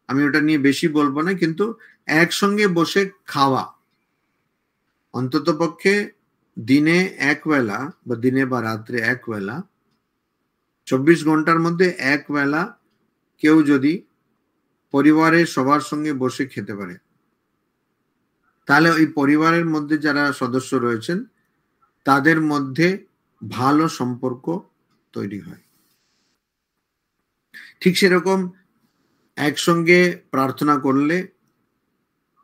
আমি ওটা নিয়ে বেশি বলবো না, কিন্তু একসঙ্গে বসে খাওয়া, অন্তত পক্ষে দিনে এক বেলা বা দিনে বা রাত্রে এক বেলা, 24 ঘন্টার মধ্যে এক বেলা কেউ যদি পরিবারের সবার সঙ্গে বসে খেতে পারে, তাহলে ওই পরিবারের মধ্যে যারা সদস্য রয়েছেন তাদের মধ্যে ভালো সম্পর্ক তৈরি হয়। ঠিক সেরকম একসঙ্গে প্রার্থনা করলে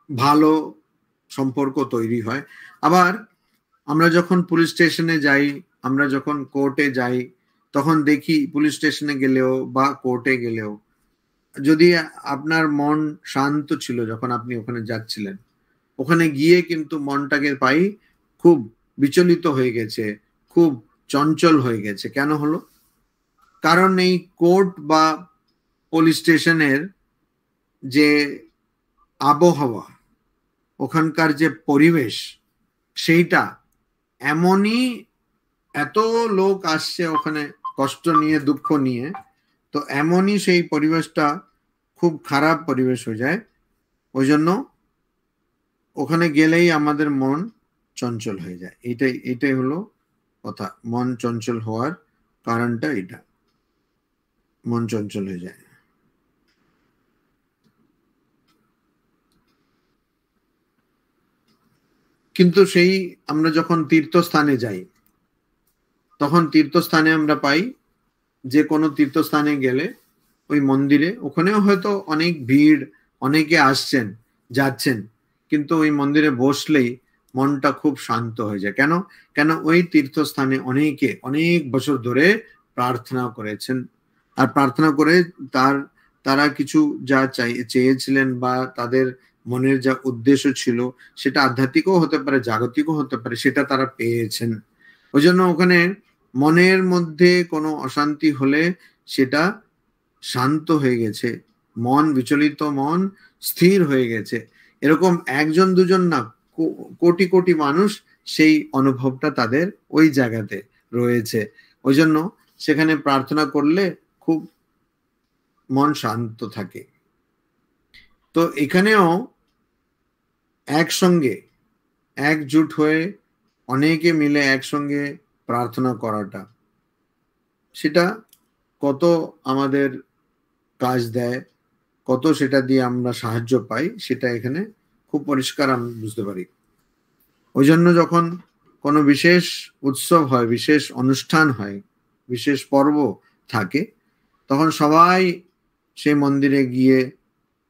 ভালো সম্পর্ক তৈরি হয়। আবার আমরা যখন পুলিশ স্টেশনে যাই, আমরা যখন কোর্টে যাই, তখন দেখি পুলিশ স্টেশনে গেলেও বা কোর্টে গেলেও যদি আপনার মন শান্ত ছিল যখন আপনি ওখানে যাচ্ছিলেন, ওখানে গিয়ে কিন্তু মনটাকে পাই খুব বিচলিত হয়ে গেছে, খুব চঞ্চল হয়ে গেছে। কেন হলো? কারণ এই কোর্ট বা পুলিশ স্টেশনের যে আবহাওয়া, ওখানকার যে পরিবেশ, সেইটা এমনই, এত লোক আসছে ওখানে কষ্ট নিয়ে, দুঃখ নিয়ে, তো এমনই সেই পরিবেশটা খুব খারাপ পরিবেশ হয়ে যায়। ওই জন্য ওখানে গেলেই আমাদের মন চঞ্চল হয়ে যায়। এটাই হলো কথা। মন চঞ্চল হওয়ার কারণটা এটা, মন চঞ্চল হয়ে যায়। কিন্তু সেই আমরা যখন তীর্থস্থানে যাই, তখন তীর্থস্থানে আমরা পাই যে কোনো তীর্থস্থানে গেলে ওই মন্দিরে, ওখানেও হয়তো অনেক ভিড়, অনেকে আসছেন যাচ্ছেন, কিন্তু ওই মন্দিরে বসলেই মনটা খুব শান্ত হয়ে যায়। কেন ওই তীর্থস্থানে অনেকে অনেক বছর ধরে প্রার্থনা করেছেন, আর প্রার্থনা করে তারা কিছু যা চেয়েছিলেন বা তাদের মনের যা উদ্দেশ্য ছিল, সেটা আধ্যাত্মিকও হতে পারে, জাগতিকও হতে পারে, সেটা তারা পেয়েছেন। ওই জন্য ওখানে মনের মধ্যে কোনো অশান্তি হলে সেটা শান্ত হয়ে গেছে, মন বিচলিত, মন স্থির হয়ে গেছে। এরকম একজন দুজন না, কোটি কোটি মানুষ সেই অনুভবটা তাদের ওই জায়গাতে রয়েছে। ওই জন্য সেখানে প্রার্থনা করলে খুব মন শান্ত থাকে। তো এখানেও একসঙ্গে একজুট হয়ে অনেকে মিলে একসঙ্গে প্রার্থনা করাটা, সেটা কত আমাদের কাজ দেয়, কত সেটা দিয়ে আমরা সাহায্য পাই, সেটা এখানে খুব পরিষ্কার আমরা বুঝতে পারি। ওই জন্য যখন কোনো বিশেষ উৎসব হয়, বিশেষ অনুষ্ঠান হয়, বিশেষ পর্ব থাকে, তখন সবাই সেই মন্দিরে গিয়ে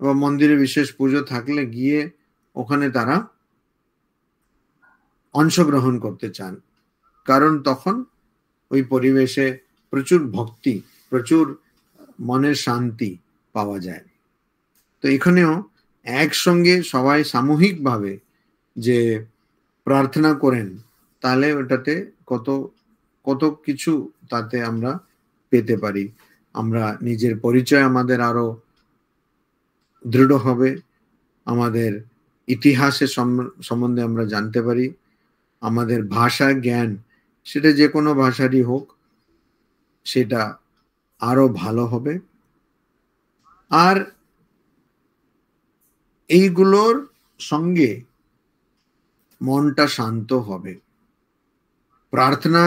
বা মন্দিরে বিশেষ পুজো থাকলে গিয়ে ওখানে তারা অংশগ্রহণ করতে চান। কারণ তখন ওই পরিবেশে প্রচুর ভক্তি, প্রচুর মনের শান্তি পাওয়া যায়। তো এখানেও একসঙ্গে সবাই সামূহিকভাবে যে প্রার্থনা করেন, তাহলে ওটাতে কত কত কিছু তাতে আমরা পেতে পারি। আমরা নিজের পরিচয় আমাদের আরো দৃঢ় হবে, আমাদের ইতিহাসের সম্বন্ধে আমরা জানতে পারি, আমাদের ভাষা জ্ঞান, সেটা যে কোনো ভাষারই হোক, সেটা আরো ভালো হবে। আর এইগুলোর সঙ্গে মনটা শান্ত হবে। প্রার্থনা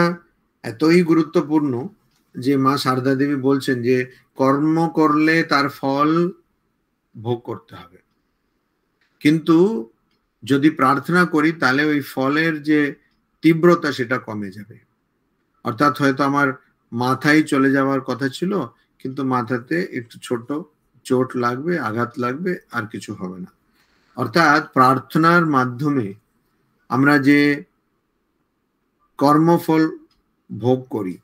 এতই গুরুত্বপূর্ণ যে মা শারদা দেবী বলছেন যে কর্ম করলে তার ফল ভোগ করতে হবে, কিন্তু যদি প্রার্থনা করি তাহলে ওই ফলের যে তীব্রতা সেটা কমে যাবে। অর্থাৎ হয়তো আমার মাথায় চলে যাওয়ার কথা ছিল, কিন্তু মাথাতে একটু ছোট চোট লাগবে, আঘাত লাগবে, আর কিছু হবে না। অর্থাৎ প্রার্থনার মাধ্যমে আমরা যে কর্মফল ভোগ করি,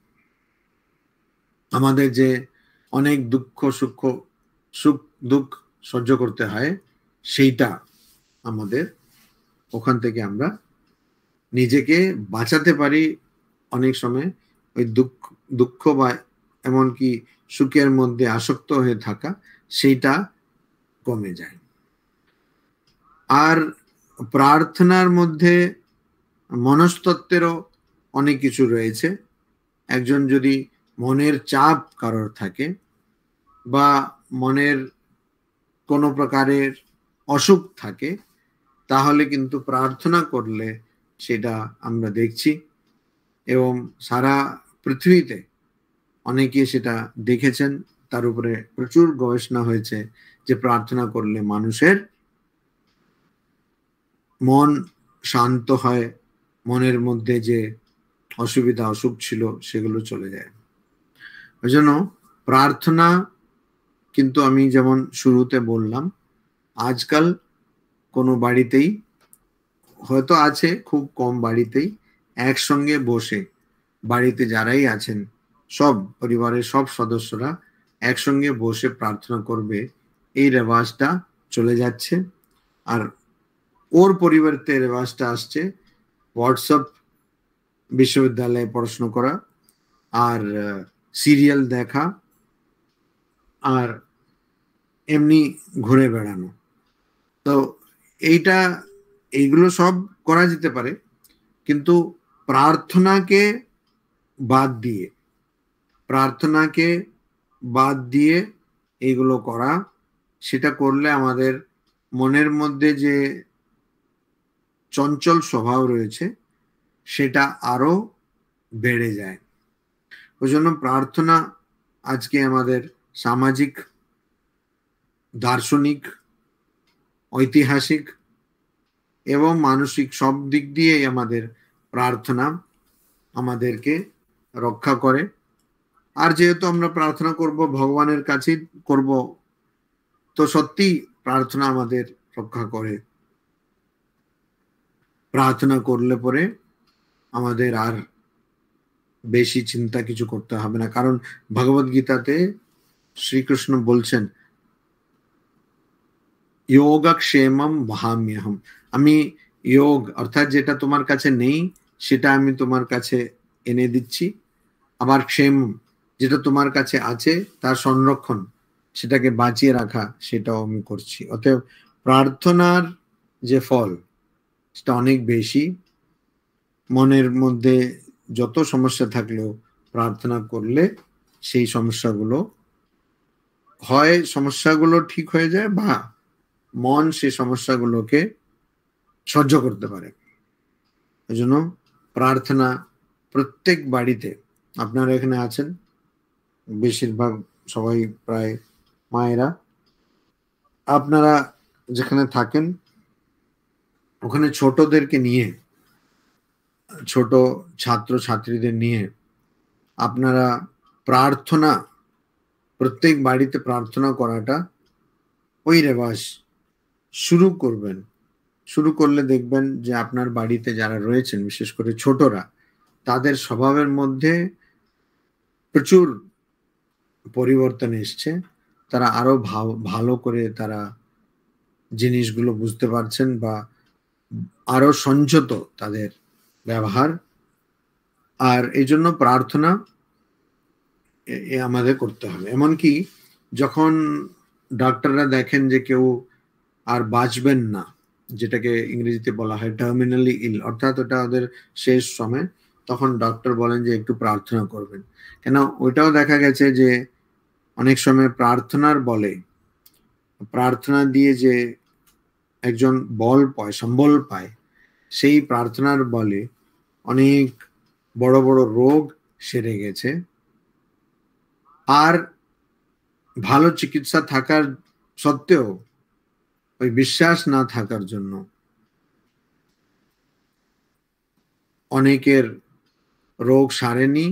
আমাদের যে অনেক সুখ দুঃখ সহ্য করতে হয়, সেইটা আমাদের ওখান থেকে আমরা নিজেকে বাঁচাতে পারি। অনেক সময় ওই দুঃখ বা এমনকি সুখের মধ্যে আসক্ত হয়ে থাকা, সেইটা কমে যায়। আর প্রার্থনার মধ্যে মনস্তত্ত্বেরও অনেক কিছু রয়েছে। একজন যদি মনের চাপ কারোর থাকে বা মনের কোনো প্রকারের অসুখ থাকে, তাহলে কিন্তু প্রার্থনা করলে সেটা আমরা দেখছি, এবং সারা পৃথিবীতে অনেকে সেটা দেখেছেন। তার উপরে প্রচুর গবেষণা হয়েছে যে প্রার্থনা করলে মানুষের মন শান্ত হয়, মনের মধ্যে যে অসুবিধা অসুখ ছিল সেগুলো চলে যায়। ওই জন্য প্রার্থনা কিন্তু আমি যেমন শুরুতে বললাম, আজকাল কোনো বাড়িতেই হয়তো আছে, খুব কম বাড়িতেই একসঙ্গে বসে, বাড়িতে যারাই আছেন সব পরিবারের সব সদস্যরা একসঙ্গে বসে প্রার্থনা করবে, এই রেওয়াজটা চলে যাচ্ছে। আর ওর পরিবর্তে রেওয়াজটা আসছে হোয়াটসঅ্যাপ বিশ্ববিদ্যালয়ে পড়াশোনা করা, আর সিরিয়াল দেখা, আর এমনি ঘুরে বেড়ানো। তো এইগুলো সব করা যেতে পারে, কিন্তু প্রার্থনাকে বাদ দিয়ে এইগুলো করা, সেটা করলে আমাদের মনের মধ্যে যে চঞ্চল স্বভাব রয়েছে সেটা আরো বেড়ে যায়। ওই জন্য প্রার্থনা আজকে আমাদের সামাজিক, দার্শনিক, ঐতিহাসিক এবং মানসিক সব দিক দিয়েই আমাদের প্রার্থনা আমাদেরকে রক্ষা করে। আর যেহেতু আমরা প্রার্থনা করব, ভগবানের কাছে করব, তো সত্যি প্রার্থনা আমাদের রক্ষা করে। প্রার্থনা করলে পরে আমাদের আর বেশি চিন্তা কিছু করতে হবে না, কারণ ভগবদ গীতাতে শ্রীকৃষ্ণ বলছেন যোগক্ষেমম ভাম্যহম, আমি যোগ অর্থাৎ যেটা তোমার কাছে নেই সেটা আমি তোমার কাছে এনে দিচ্ছি, আবার ক্ষেম যেটা তোমার কাছে আছে তার সংরক্ষণ, সেটাকে বাঁচিয়ে রাখা, সেটাও আমি করছি। অতএব প্রার্থনার যে ফল সেটা অনেক বেশি। মনের মধ্যে যত সমস্যা থাকলেও প্রার্থনা করলে সেই সমস্যাগুলো ঠিক হয়ে যায়, বা মন সেই সমস্যাগুলোকে সহ্য করতে পারে। এই জন্য প্রার্থনা প্রত্যেক বাড়িতে, আপনারা এখানে আছেন বেশিরভাগ সবাই প্রায় মায়েরা, আপনারা যেখানে থাকেন ওখানে ছোটদেরকে নিয়ে, ছোট ছাত্র ছাত্রীদের নিয়ে আপনারা প্রার্থনা, প্রত্যেক বাড়িতে প্রার্থনা করাটা ওই রেওয়াজ শুরু করবেন। শুরু করলে দেখবেন যে আপনার বাড়িতে যারা রয়েছেন, বিশেষ করে ছোটরা, তাদের স্বভাবের মধ্যে প্রচুর পরিবর্তন এসছে। তারা আরো ভালো করে তারা জিনিসগুলো বুঝতে পারছেন, বা আরো সংযত তাদের ব্যবহার। আর এই জন্য প্রার্থনা আমাদের করতে হবে। এমনকি যখন ডাক্তাররা দেখেন যে কেউ আর বাঁচবেন না, যেটাকে ইংরেজিতে বলা হয় টার্মিনালি ইল, অর্থাৎ ওটা ওদের শেষ সময়, তখন ডক্টর বলেন যে একটু প্রার্থনা করবেন। কেন, ওইটাও দেখা গেছে যে অনেক সময় প্রার্থনার বলে, প্রার্থনা দিয়ে যে একজন বল পায়, সম্বল পায়, সেই প্রার্থনার বলে অনেক বড় বড় রোগ সেরে গেছে। আর ভালো চিকিৎসা থাকার সত্ত্বেও ওই বিশ্বাস না থাকার জন্য অনেকের রোগ সারেনি,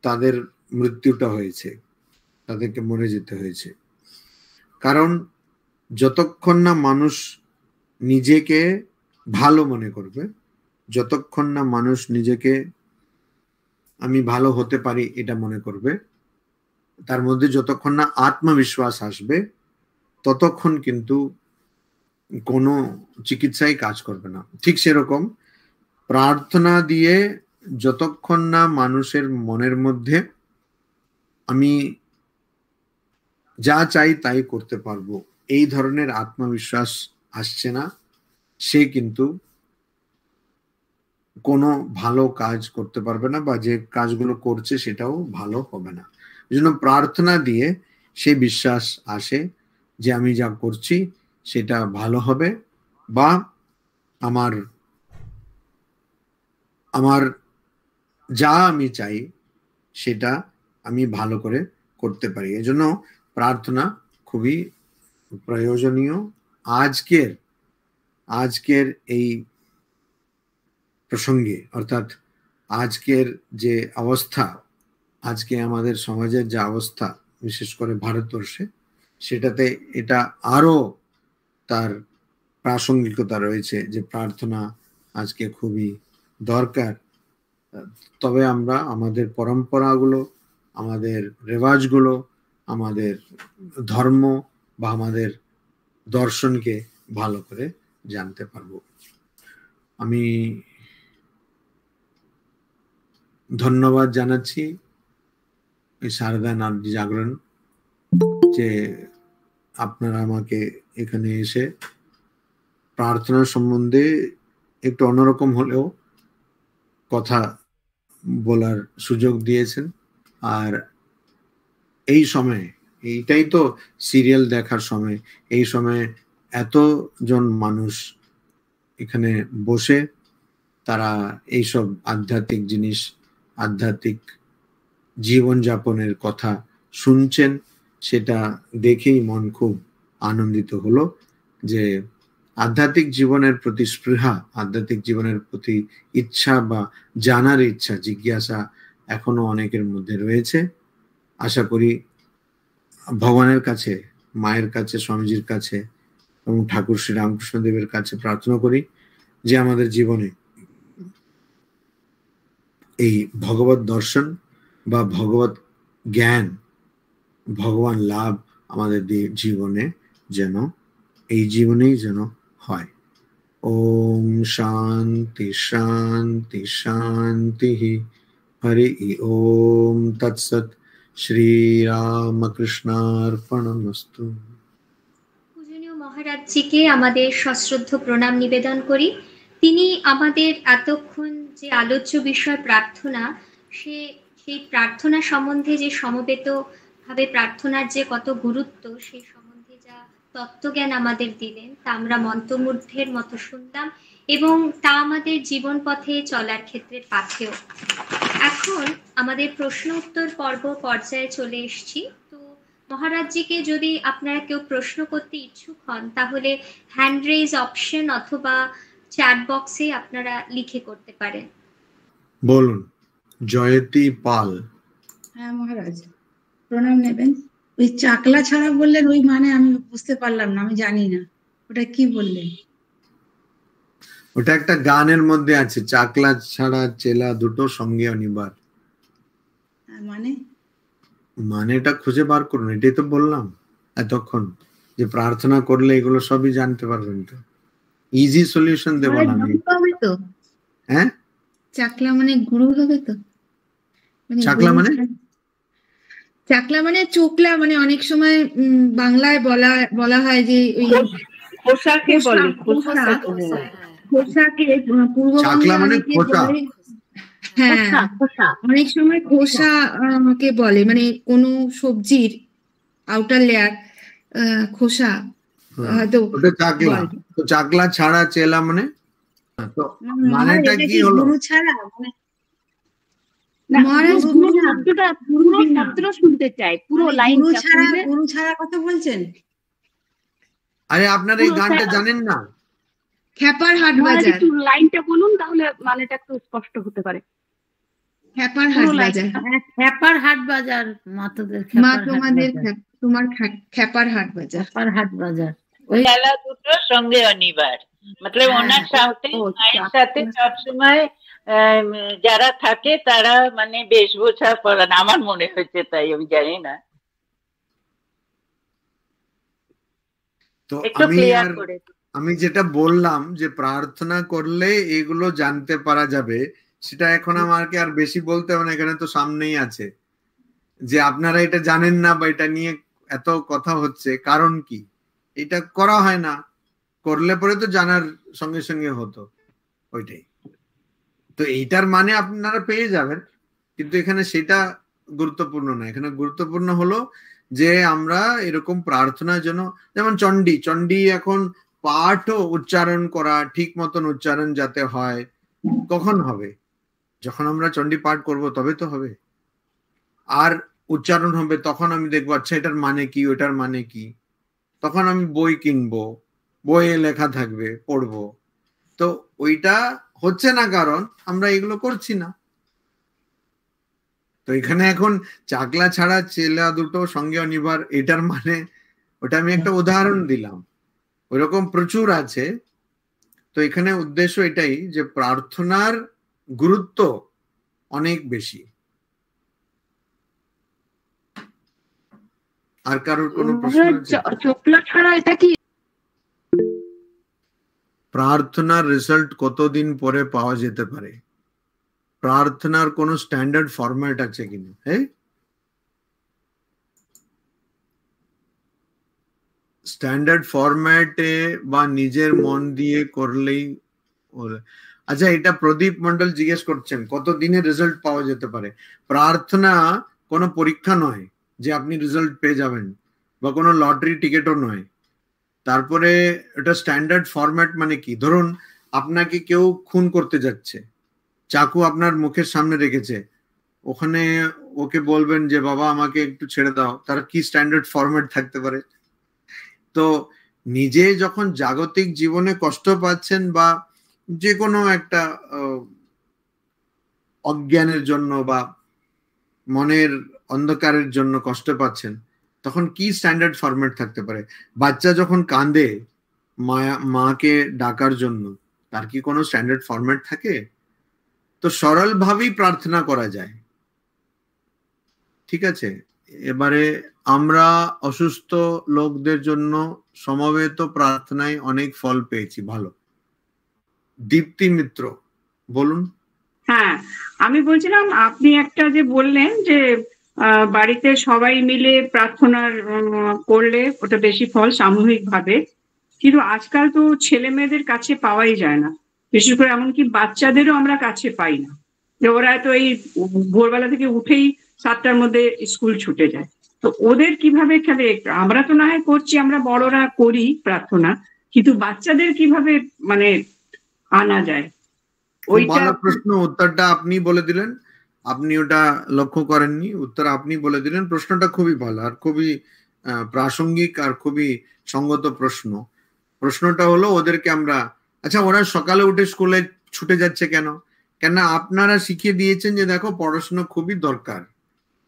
তাদের মৃত্যুটা হয়েছে, তাদেরকে মরে যেতে হয়েছে। কারণ যতক্ষণ না মানুষ নিজেকে ভালো মনে করবে, যতক্ষণ না মানুষ নিজেকে আমি ভালো হতে পারি এটা মনে করবে, তার মধ্যে যতক্ষণ না আত্মবিশ্বাস আসবে, ততক্ষণ কিন্তু কোনো চিকিৎসাই কাজ করবে না। ঠিক সেরকম প্রার্থনা দিয়ে যতক্ষণ না মানুষের মনের মধ্যে আমি যা চাই তাই করতে পারবো, এই ধরনের আত্মবিশ্বাস আসছে না, সে কিন্তু কোনো ভালো কাজ করতে পারবে না, বা যে কাজগুলো করছে সেটাও ভালো হবে না। এই জন্য প্রার্থনা দিয়ে সেই বিশ্বাস আসে যে আমি যা করছি সেটা ভালো হবে, বা আমার যা আমি চাই সেটা আমি ভালো করে করতে পারি। এই জন্য প্রার্থনা খুবই প্রয়োজনীয়। আজকের এই প্রসঙ্গে, অর্থাৎ আজকের যে অবস্থা, আজকে আমাদের সমাজের যে অবস্থা, বিশেষ করে ভারতবর্ষে, সেটাতে এটা আরো তার প্রাসঙ্গিকতা রয়েছে যে প্রার্থনা আজকে খুবই দরকার। তবে আমরা আমাদের পরম্পরাগুলো, আমাদের রেওয়াজগুলো, আমাদের ধর্ম বা আমাদের দর্শনকে ভালো করে জানতে পারবো। আমি ধন্যবাদ জানাচ্ছি এই শারদা নারী জাগরণ, যে আপনারা আমাকে এখানে এসে প্রার্থনা সম্বন্ধে একটু অন্যরকম হলেও কথা বলার সুযোগ দিয়েছেন। আর এই সময়ে, এইটাই তো সিরিয়াল দেখার সময়, এই সময়ে এতজন মানুষ এখানে বসে তারা এইসব আধ্যাত্মিক জিনিস, আধ্যাত্মিক জীবনযাপনের কথা শুনছেন, সেটা দেখেই মন খুব আনন্দিত হলো যে আধ্যাত্মিক জীবনের প্রতি স্পৃহা, আধ্যাত্মিক জীবনের প্রতি ইচ্ছা বা জানার ইচ্ছা, জিজ্ঞাসা এখনো অনেকের মধ্যে রয়েছে। আশা করি ভগবানের কাছে, মায়ের কাছে, স্বামীজির কাছে এবং ঠাকুর শ্রী রামকৃষ্ণ দেবের কাছে প্রার্থনা করি যে আমাদের জীবনে এই ভগবত দর্শন বা ভগবত জ্ঞান, ভগবান লাভ আমাদের জীবনে যেন, এই জীবনেই যেন হয়। ওম শান্তি শান্তি শান্তি। হরি ওম তৎসৎ। শ্রী রামকৃষ্ণার্পণমস্তু। পূজনীয় মহারাজজিকে আমাদের সশ্রদ্ধ প্রণাম নিবেদন করি। তিনি আমাদের এতক্ষণ যে আলোচ্য বিষয় প্রার্থনা, সেই প্রার্থনা সম্বন্ধে যে সমবেত ভাবে প্রার্থনার যে কত গুরুত্ব, সেই সম্বন্ধে যা তত্ত্বজ্ঞান আমাদের দিলেন তা আমরা মন্ত্রমুগ্ধের মতো শুনলাম এবং তা আমাদের জীবন পথে চলার ক্ষেত্রে পাথেয়। এখন আমাদের প্রশ্ন উত্তর পর্যায়ে চলে এসেছি। তো মহারাজজিকে যদি আপনারা কেউ প্রশ্ন করতে ইচ্ছুক হন তাহলে হ্যান্ড রেজ অপশন অথবা চ্যাট বক্সে আপনারা লিখে করতে পারেন। বলুন। জয়তী পাল। হ্যাঁ মহারাজ, প্রণাম নেবেন। ওই চাকলা ছাড়া বললেন, ওই মানে আমি বুঝতে পারলাম না, আমি জানি না ওটা কি বললেন। ওটা একটা গানের মধ্যে আছে, চাকলা ছাড়া চেলা দুটো সঙ্গে অনিবার। মানে মানেটা খুঁজে বার করুন, এটাই তো বললাম এতক্ষণ, যে প্রার্থনা করলে এগুলো সবই জানতে পারবেন। তো ইজি সলিউশন দেবো না আমি। তো হ্যাঁ, চাকলা মানে গুরু হবে তো? চাকলা মানে চাকলা মানে চোকলা, মানে অনেক সময় বাংলায় বলা হয় যে ওই খোসাকে বলে, খোসাকে চাকলা মানে খোসা। হ্যাঁ, অনেক সময় খোসা কে বলে, মানে কোনো সবজির আউটার লেয়ার খোসা হয়তো ওটা চাকলা। তো চাকলা ছাড়া চেলা মানে, তো মানেটা কি হলো? গুরু ছাড়া মহারাজ পুরো শব্দটা শুনতে চাই, পুরো লাইন গুরু ছাড়া কথা বলছেন। আরে আপনারা এই গানটা জানেন না? খ্যাপার হাট বাজার, লাইনটা বলুন তাহলে মানেটা একটু স্পষ্ট হতে পারে। খ্যাপার হাট বাজার, খ্যাপার হাট বাজার, মা তোমাদের তোমার খ্যাপার হাট বাজার, খ্যাপার হাট বাজার। ওই খেলা দুটোর সঙ্গে অনিবার, মতলব ওনার সাথে মায়ের সাথে সবসময় যারা থাকে তারা মানে বেশভূষা পরান, আমার মনে হয়েছে, তাই আমি জানি না। তো আমি যেটা বললাম যে প্রার্থনা করলে এগুলো জানতে পারা যাবে, সেটা এখন আমাকে আর বেশি বলতে হবে না, এখানে তো সামনেই আছে যে আপনারা এটা জানেন না বা এটা নিয়ে এত কথা হচ্ছে, কারণ কি? এটা করা হয় না, করলে পরে তো জানার সঙ্গে সঙ্গে হতো ওইটাই। তো এইটার মানে আপনারা পেয়ে যাবেন, কিন্তু এখানে সেটা গুরুত্বপূর্ণ না। এখানে গুরুত্বপূর্ণ হলো যে আমরা এরকম প্রার্থনার জন্য, যেমন চণ্ডী এখন পাঠ ও উচ্চারণ করা, ঠিক মতন উচ্চারণ যাতে হয়, কখন হবে? যখন আমরা চণ্ডী পাঠ করব তবে তো হবে। আর উচ্চারণ হবে তখন আমি দেখবো আচ্ছা এটার মানে কি, ওটার মানে কি। তখন আমি বই কিনবো, বইয়ে লেখা থাকবে, পড়বো। তো ওইটা হচ্ছে না, কারণ আমরা এগুলো করছি না। তো এখানে এখন চাকলা ছাড়া চেলা দুটো সঙ্গে অনিবার, এটার মানে ওটা আমি একটা উদাহরণ দিলাম, ওইরকম প্রচুর আছে। তো এখানে উদ্দেশ্য এটাই যে প্রার্থনার গুরুত্ব অনেক বেশি। আর কারোর কোনো প্রশ্ন আছে? চোকলা ছাড়া এটা কি? প্রার্থনার রেজাল্ট কতদিন পরে পাওয়া যেতে পারে? প্রার্থনার কোন স্ট্যান্ডার্ড ফরম্যাট আছে কিনা? হ্যাঁ, স্ট্যান্ডার্ড ফরম্যাটে বা নিজের মন দিয়ে করলেই। আচ্ছা, এটা প্রদীপ মন্ডল জিজ্ঞেস করছেন কতদিনে রেজাল্ট পাওয়া যেতে পারে। প্রার্থনা কোনো পরীক্ষা নয় যে আপনি রেজাল্ট পেয়ে যাবেন, বা কোনো লটারি টিকিটও নয়। তারপরে এটা স্ট্যান্ডার্ড ফরম্যাট মানে কি? ধরুন আপনাকে কেউ খুন করতে যাচ্ছে, চাকু আপনার মুখের সামনে রেখেছে, ওখানে ওকে বলবেন যে বাবা আমাকে একটু ছেড়ে দাও, তার কি স্ট্যান্ডার্ড ফরম্যাট থাকতে পারে? তো নিজে যখন জাগতিক জীবনে কষ্ট পাচ্ছেন বা যে কোনো একটা অজ্ঞানের জন্য বা মনের অন্ধকারের জন্য কষ্ট পাচ্ছেন, তখন কি স্ট্যান্ডার্ড ফরম্যাট থাকতে পারে? বাচ্চা যখন কাঁদে মাকে ডাকার জন্য, তার কি কোনো স্ট্যান্ডার্ড ফরম্যাট থাকে? তো সরলভাবেই প্রার্থনা করা যায়, ঠিক আছে। এবারে আমরা অসুস্থ লোকদের জন্য সমবেত প্রার্থনায় অনেক ফল পেয়েছি, ভালো। দীপ্তি মিত্র বলুন। হ্যাঁ, আমি বলছিলাম আপনি একটা যে বললেন যে বাড়িতে সবাই মিলে প্রার্থনার করলে ওটা বেশি ফল সামূহিকভাবে, কিন্তু আজকাল তো ছেলে মেয়েদের কাছে পাওয়াই যায় না, বিশেষ করে এমনকি বাচ্চাদেরও আমরা কাছে পাই না। যে ওরা তো এই ভোরবেলা থেকে উঠেই 7টার মধ্যে স্কুল ছুটে যায়, তো ওদের কিভাবে খেলে? আমরা তো না হয় করছি, আমরা বড়রা করি প্রার্থনা, কিন্তু বাচ্চাদের কিভাবে মানে আনা যায়। ওইটা প্রশ্ন, উত্তরটা আপনি বলে দিলেন, আপনি ওটা লক্ষ্য করেননি, উত্তর আপনি বলে দিলেন। প্রশ্নটা খুবই ভালো আর খুবই প্রাসঙ্গিক আর খুবই সঙ্গত প্রশ্ন। প্রশ্নটা হলো ওদেরকে আমরা, আচ্ছা ওরা সকালে উঠে স্কুলে ছুটে যাচ্ছে কেন? কেন আপনারা শিখিয়ে দিয়েছেন যে দেখো পড়াশোনা খুবই দরকার,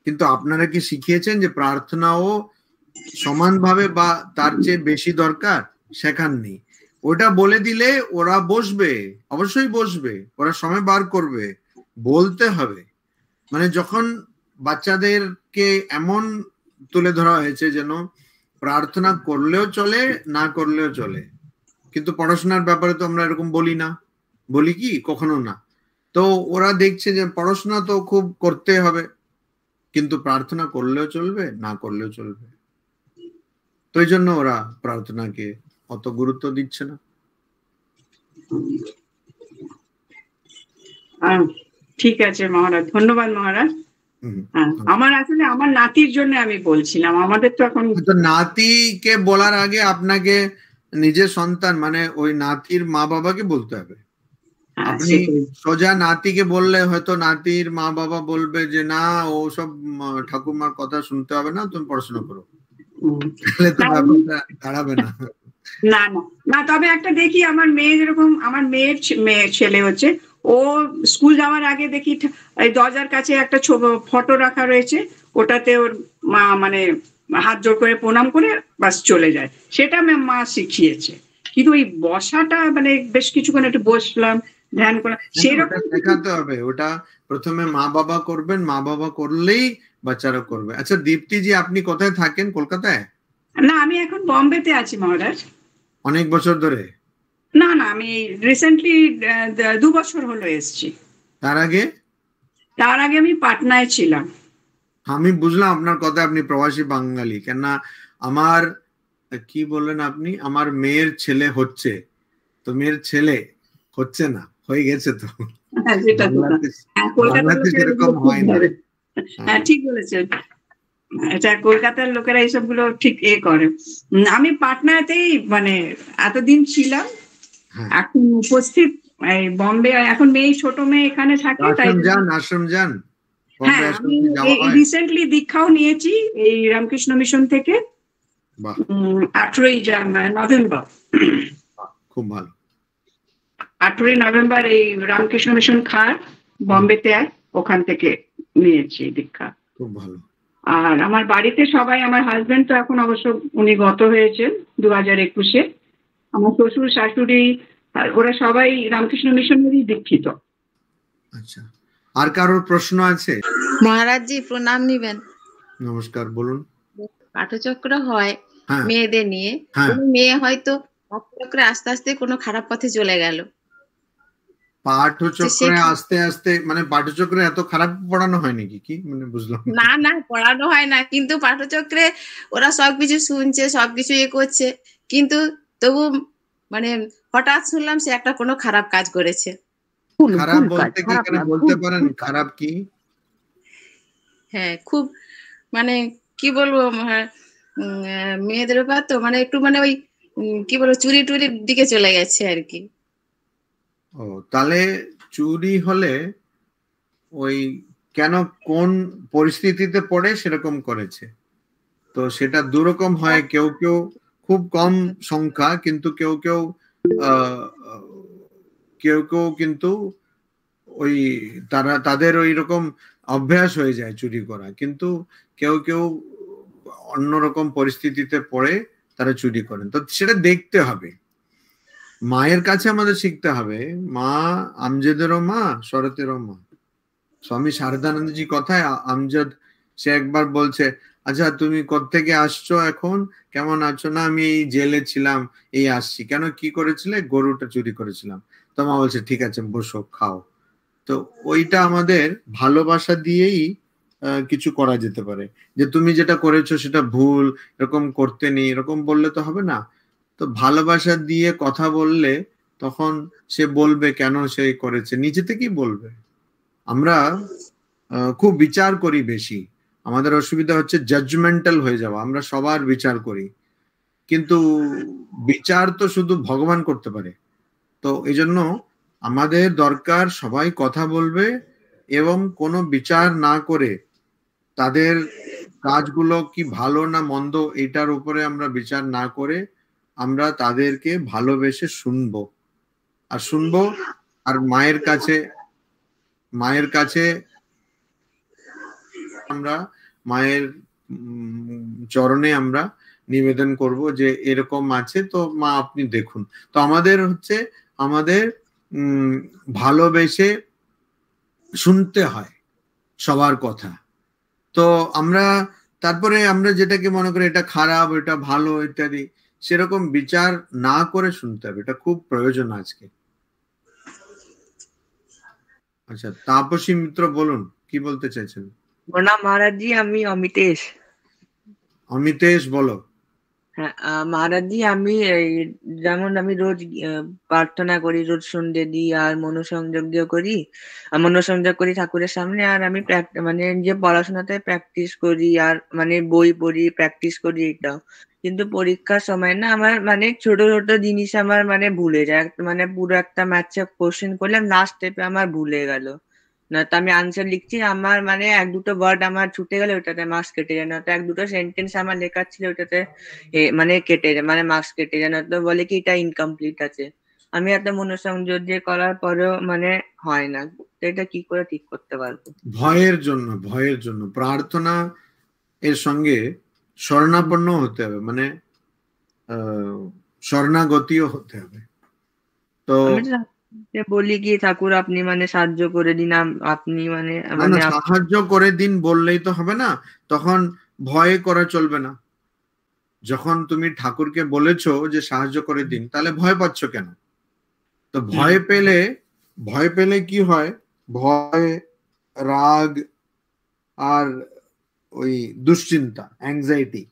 কিন্তু আপনারা কি শিখিয়েছেন যে প্রার্থনাও সমানভাবে বা তার চেয়ে বেশি দরকার? শেখাননি। ওটা বলে দিলে ওরা বসবে, অবশ্যই বসবে, ওরা সময় বার করবে। বলতে হবে, মানে যখন বাচ্চাদেরকে এমন তুলে ধরা হয়েছে যেন প্রার্থনা করলেও চলে, না করলেও চলে, কিন্তু পড়াশোনার ব্যাপারে তো আমরা এরকম বলি না, বলি কি? কখনো না। তো ওরা দেখছে যে পড়াশোনা তো খুব করতে হবে, কিন্তু প্রার্থনা করলেও চলবে, না করলেও চলবে। তো এই জন্য ওরা প্রার্থনাকে অত গুরুত্ব দিচ্ছে না। ঠিক আছে মহারাজ, ধন্যবাদ মহারাজ। আমার আসলে আমার নাতির জন্য আমি বলছিলাম, আমাদের তো এখন নাতিকে বলার আগে আপনাকে নিজের সন্তান মানে ওই নাতির মা বাবাকে বলতে হবে। আপনি সোজা নাতিকে বললে হয়তো নাতির মা বাবা বলবে যে না, ও সব ঠাকুমার কথা শুনতে হবে না, তুমি পড়াশোনা করো, তাহলে তো ব্যাপারটা দাঁড়াবে না। না না না, তবে একটা দেখি আমার মেয়ে, যেরকম আমার মেয়ের ছেলে হচ্ছে, ও স্কুল যাওয়ার আগে দেখি এই দরজার কাছে একটা ফটো রাখা রয়েছে, ওটাতে ওর মা মানে হাত জোড় করে প্রণাম করে বাস চলে যায়। সেটা মা শিখিয়েছে, কিন্তু ওই বসাটা মানে বেশ কিছুক্ষণ একটু বসলাম, ধ্যান করা, সেরকম দেখাতে হবে। ওটা প্রথমে মা বাবা করবেন, মা বাবা করলেই বাচ্চারা করবে। আচ্ছা দীপ্তি জি, আপনি কোথায় থাকেন? কলকাতায়? না, আমি এখন বম্বেতে আছি মহারাজ। অনেক বছর ধরে? না না, আমি রিসেন্টলি 2 বছর হলো এসেছি। তার আগে? তার আগে আমি পাটনায় ছিলাম। আমি বুঝলাম আপনার কথা, আপনি প্রবাসী বাঙালি। কেন আমার কি বললেন আপনি? আমার মেয়ের ছেলে হচ্ছে, তো মেয়ের ছেলে হচ্ছে না, হয়ে গেছে তো। এরকম হয় না। হ্যাঁ ঠিক বলেছেন, এটা কলকাতার লোকেরা এইসব গুলো ঠিক করে। আমি পাটনাতেই মানে এতদিন ছিলাম, এখন উপস্থিত বম্বে। এখন মেয়ে, ছোট মেয়ে এখানে থাকে, তাই আশ্রম যান। হ্যাঁ, আমি রিসেন্টলি দীক্ষাও নিয়েছি এই রামকৃষ্ণ মিশন থেকে, 18ই নভেম্বর। খুব ভালো। 18ই নভেম্বর এই রামকৃষ্ণ মিশন খার বম্বেতে, ওখান থেকে নিয়েছি দীক্ষা। খুব ভালো। আর আমার বাড়িতে সবাই, আমার হাজবেন্ড তো এখন অবশ্য উনি গত হয়েছেন 2021-এ, আমার শ্বশুর শাশুড়ি আর ওরা সবাই রামকৃষ্ণ মিশনেরই দীক্ষিত। আচ্ছা, আর কারোর প্রশ্ন আছে? মহারাজ জি প্রণাম নিবেন। নমস্কার, বলুন। পাঠচক্র হয় মেয়েদের নিয়ে, মেয়ে হয়তো পাঠচক্রে আস্তে আস্তে কোনো খারাপ পথে চলে গেল, পাঠচক্রে আস্তে আস্তে মানে পাঠচক্রে এত খারাপ পড়ানো হয় নাকি? কি মানে বুঝলাম না। না পড়ানো হয় না, কিন্তু পাঠচক্রে ওরা সবকিছু শুনছে, সবকিছু করছে, কিন্তু তবু মানে হঠাৎ শুনলাম সে একটা কোনো খারাপ কাজ করেছে। খারাপ বলতে কি করে বলতে পারেন? খারাপ কি? হ্যাঁ, খুব মানে কি বলবো, মেয়েদের ব্যাপার তো মানে একটু মানে ওই কি বলবো, চুরি টুরির দিকে চলে গেছে আর কি। ও, তাহলে চুরি হলে ওই কেন, কোন পরিস্থিতিতে পড়ে সেরকম করেছে, তো সেটা দুরকম হয়। কেউ কেউ খুব কম সংখ্যা, কিন্তু কেউ কেউ কিন্তু ওই তাদের ওই রকম অভ্যাস হয়ে যায় চুরি করা, কিন্তু কেউ কেউ অন্যরকম পরিস্থিতিতে পড়ে তারা চুরি করেন। তো সেটা দেখতে হবে, মায়ের কাছে আমাদের শিখতে হবে। মা আমজদেরও মা, শরতেরও মা। স্বামী শারদানন্দজি কথায় আমজদ সে একবার বলছে, আচ্ছা তুমি কোত্থেকে আসছো, এখন কেমন আছো? না আমি এই জেলে ছিলাম, এই আসছি। কেন, কি করেছিলে? গরুটা চুরি করেছিলাম। তো মা বলছে ঠিক আছে বসো খাও। তো ওইটা আমাদের ভালোবাসা দিয়েই কিছু করা যেতে পারে, যে তুমি যেটা করেছো সেটা ভুল, এরকম করতে নেই, এরকম বললে তো হবে না। তো ভালোবাসা দিয়ে কথা বললে তখন সে বলবে কেন সে করেছে, নিজে থেকেই বলবে। আমরা খুব বিচার করি বেশি, আমাদের অসুবিধা হচ্ছে জাজমেন্টাল হয়ে যাওয়া, আমরা সবার বিচার করি, কিন্তু বিচার তো শুধু ভগবান করতে পারে। তো এই জন্য আমাদের দরকার সবাই কথা বলবে এবং কোনো বিচার না করে তাদের কাজগুলো কি ভালো না মন্দ এটার উপরে আমরা বিচার না করে আমরা তাদেরকে ভালোবেসে শুনবো আর মায়ের কাছে আমরা মায়ের চরণে আমরা নিবেদন করব যে এরকম আছে তো মা আপনি দেখুন। তো আমাদের ভালোবেসে শুনতে হয় সবার কথা। তো তারপরে আমরা যেটাকে মনে করি এটা খারাপ এটা ভালো ইত্যাদি সেরকম বিচার না করে শুনতে হবে, এটা খুব প্রয়োজন আজকে। আচ্ছা, তাপসী মিত্র বলুন কি বলতে চাইছেন? প্রণাম মহারাজ জি, আমি অমিতেশ বলো। হ্যাঁ মহারাজ জি, যেমন আমি রোজ প্রার্থনা করি, রোজ সন্ধ্যে দিই আর মনোসংযোগ করি ঠাকুরের সামনে, আর আমি মানে যে পড়াশোনাতে প্র্যাকটিস করি আর মানে বই পড়ি প্র্যাকটিস করি এটাও। কিন্তু পরীক্ষার সময় না আমার মানে ছোট ছোট জিনিস আমার মানে ভুলে যায়, মানে পুরো একটা ম্যাথে কোশ্চেন করলাম লাস্ট স্টেপে আমার ভুলে গেল, না তো আমি আনসার লিখছি আমার মানে এক দুটো ওয়ার্ড আমার ছুটে গেলে ওটাতে মার্কস কেটে যায়, না তো এক দুটো সেন্টেন্স আমার লেখা ছিল ওটাতে মানে কেটে যায়, মানে মার্কস কেটে যায়, না তো বলে কি এটা ইনকমপ্লিট আছে। আমি একটা মনোসংযোগ দিয়ে করার পরেও মানে হয় না, তো এটা কি করে ঠিক করতে পারবো? ভয়ের জন্য প্রার্থনা এর সঙ্গে শরণাপন্ন হতে হবে, মানে শরণাগতিও হতে হবে। তো বলি কি ঠাকুর আপনি মানে সাহায্য করে দিন, আপনি মানে সাহায্য করে দিন বললেই তো হবে না, তখন ভয় করা চলবে না। যখন তুমি ঠাকুরকে বলেছো যে সাহায্য করে দিন, তাহলে ভয় পাচ্ছ কেন? তো ভয় পেলে কি হয়, ভয়, রাগ আর ওই দুশ্চিন্তা, অ্যাংজাইটি,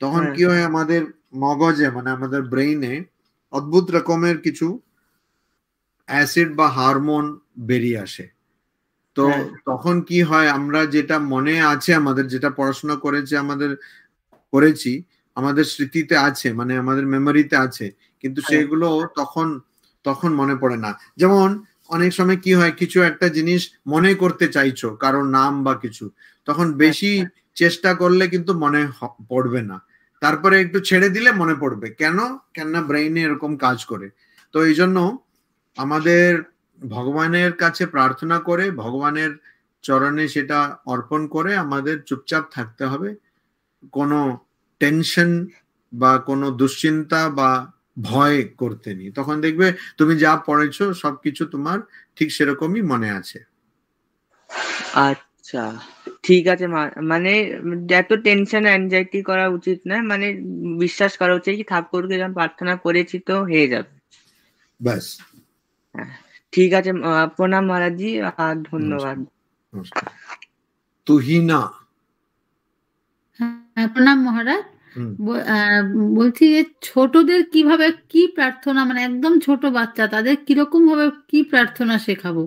তখন কি হয় আমাদের মগজে মানে আমাদের ব্রেইনে অদ্ভুত রকমের কিছু অ্যাসিড বা হারমোন বেরিয়ে আসে। তো তখন কি হয়, আমরা যেটা মনে আছে আমাদের, যেটা পড়াশোনা করেছি আমাদের স্মৃতিতে আছে, মানে আমাদের মেমোরিতে আছে, কিন্তু সেগুলো তখন মনে পড়ে না। যেমন অনেক সময় কি হয়, কিছু একটা জিনিস মনে করতে চাইছো কারোর নাম বা কিছু, তখন বেশি চেষ্টা করলে কিন্তু মনে পড়বে না, তারপরে একটু ছেড়ে দিলে মনে পড়বে। কেননা ব্রেইনে এরকম কাজ করে। তো এই জন্য আমাদের ভগবানের কাছে প্রার্থনা করে, ভগবানের চরণে সেটা অর্পণ করে আমাদের চুপচাপ থাকতে হবে, কোনো টেনশন বা কোনো দুশ্চিন্তা বা ভয় করতে নেই। তখন দেখবে তুমি যা পড়েছো সবকিছু তোমার ঠিক সেরকমই মনে আছে। আচ্ছা ঠিক আছে, মানে এত টেনশন অ্যাংজাইটি করা উচিত না, মানে বিশ্বাস করা উচিত কি ঠাকুরকে যখন প্রার্থনা করেছি তো হয়ে যাবে, ব্যাস। ঠিক আছে, প্রণাম মহারাজ জি, আর ধন্যবাদ। তুহিনা। প্রণাম মহারাজ, বলছি যে ছোটদের কিভাবে কি প্রার্থনা, মানে একদম ছোট বাচ্চা তাদের কিরকম ভাবে কি প্রার্থনা শেখাবো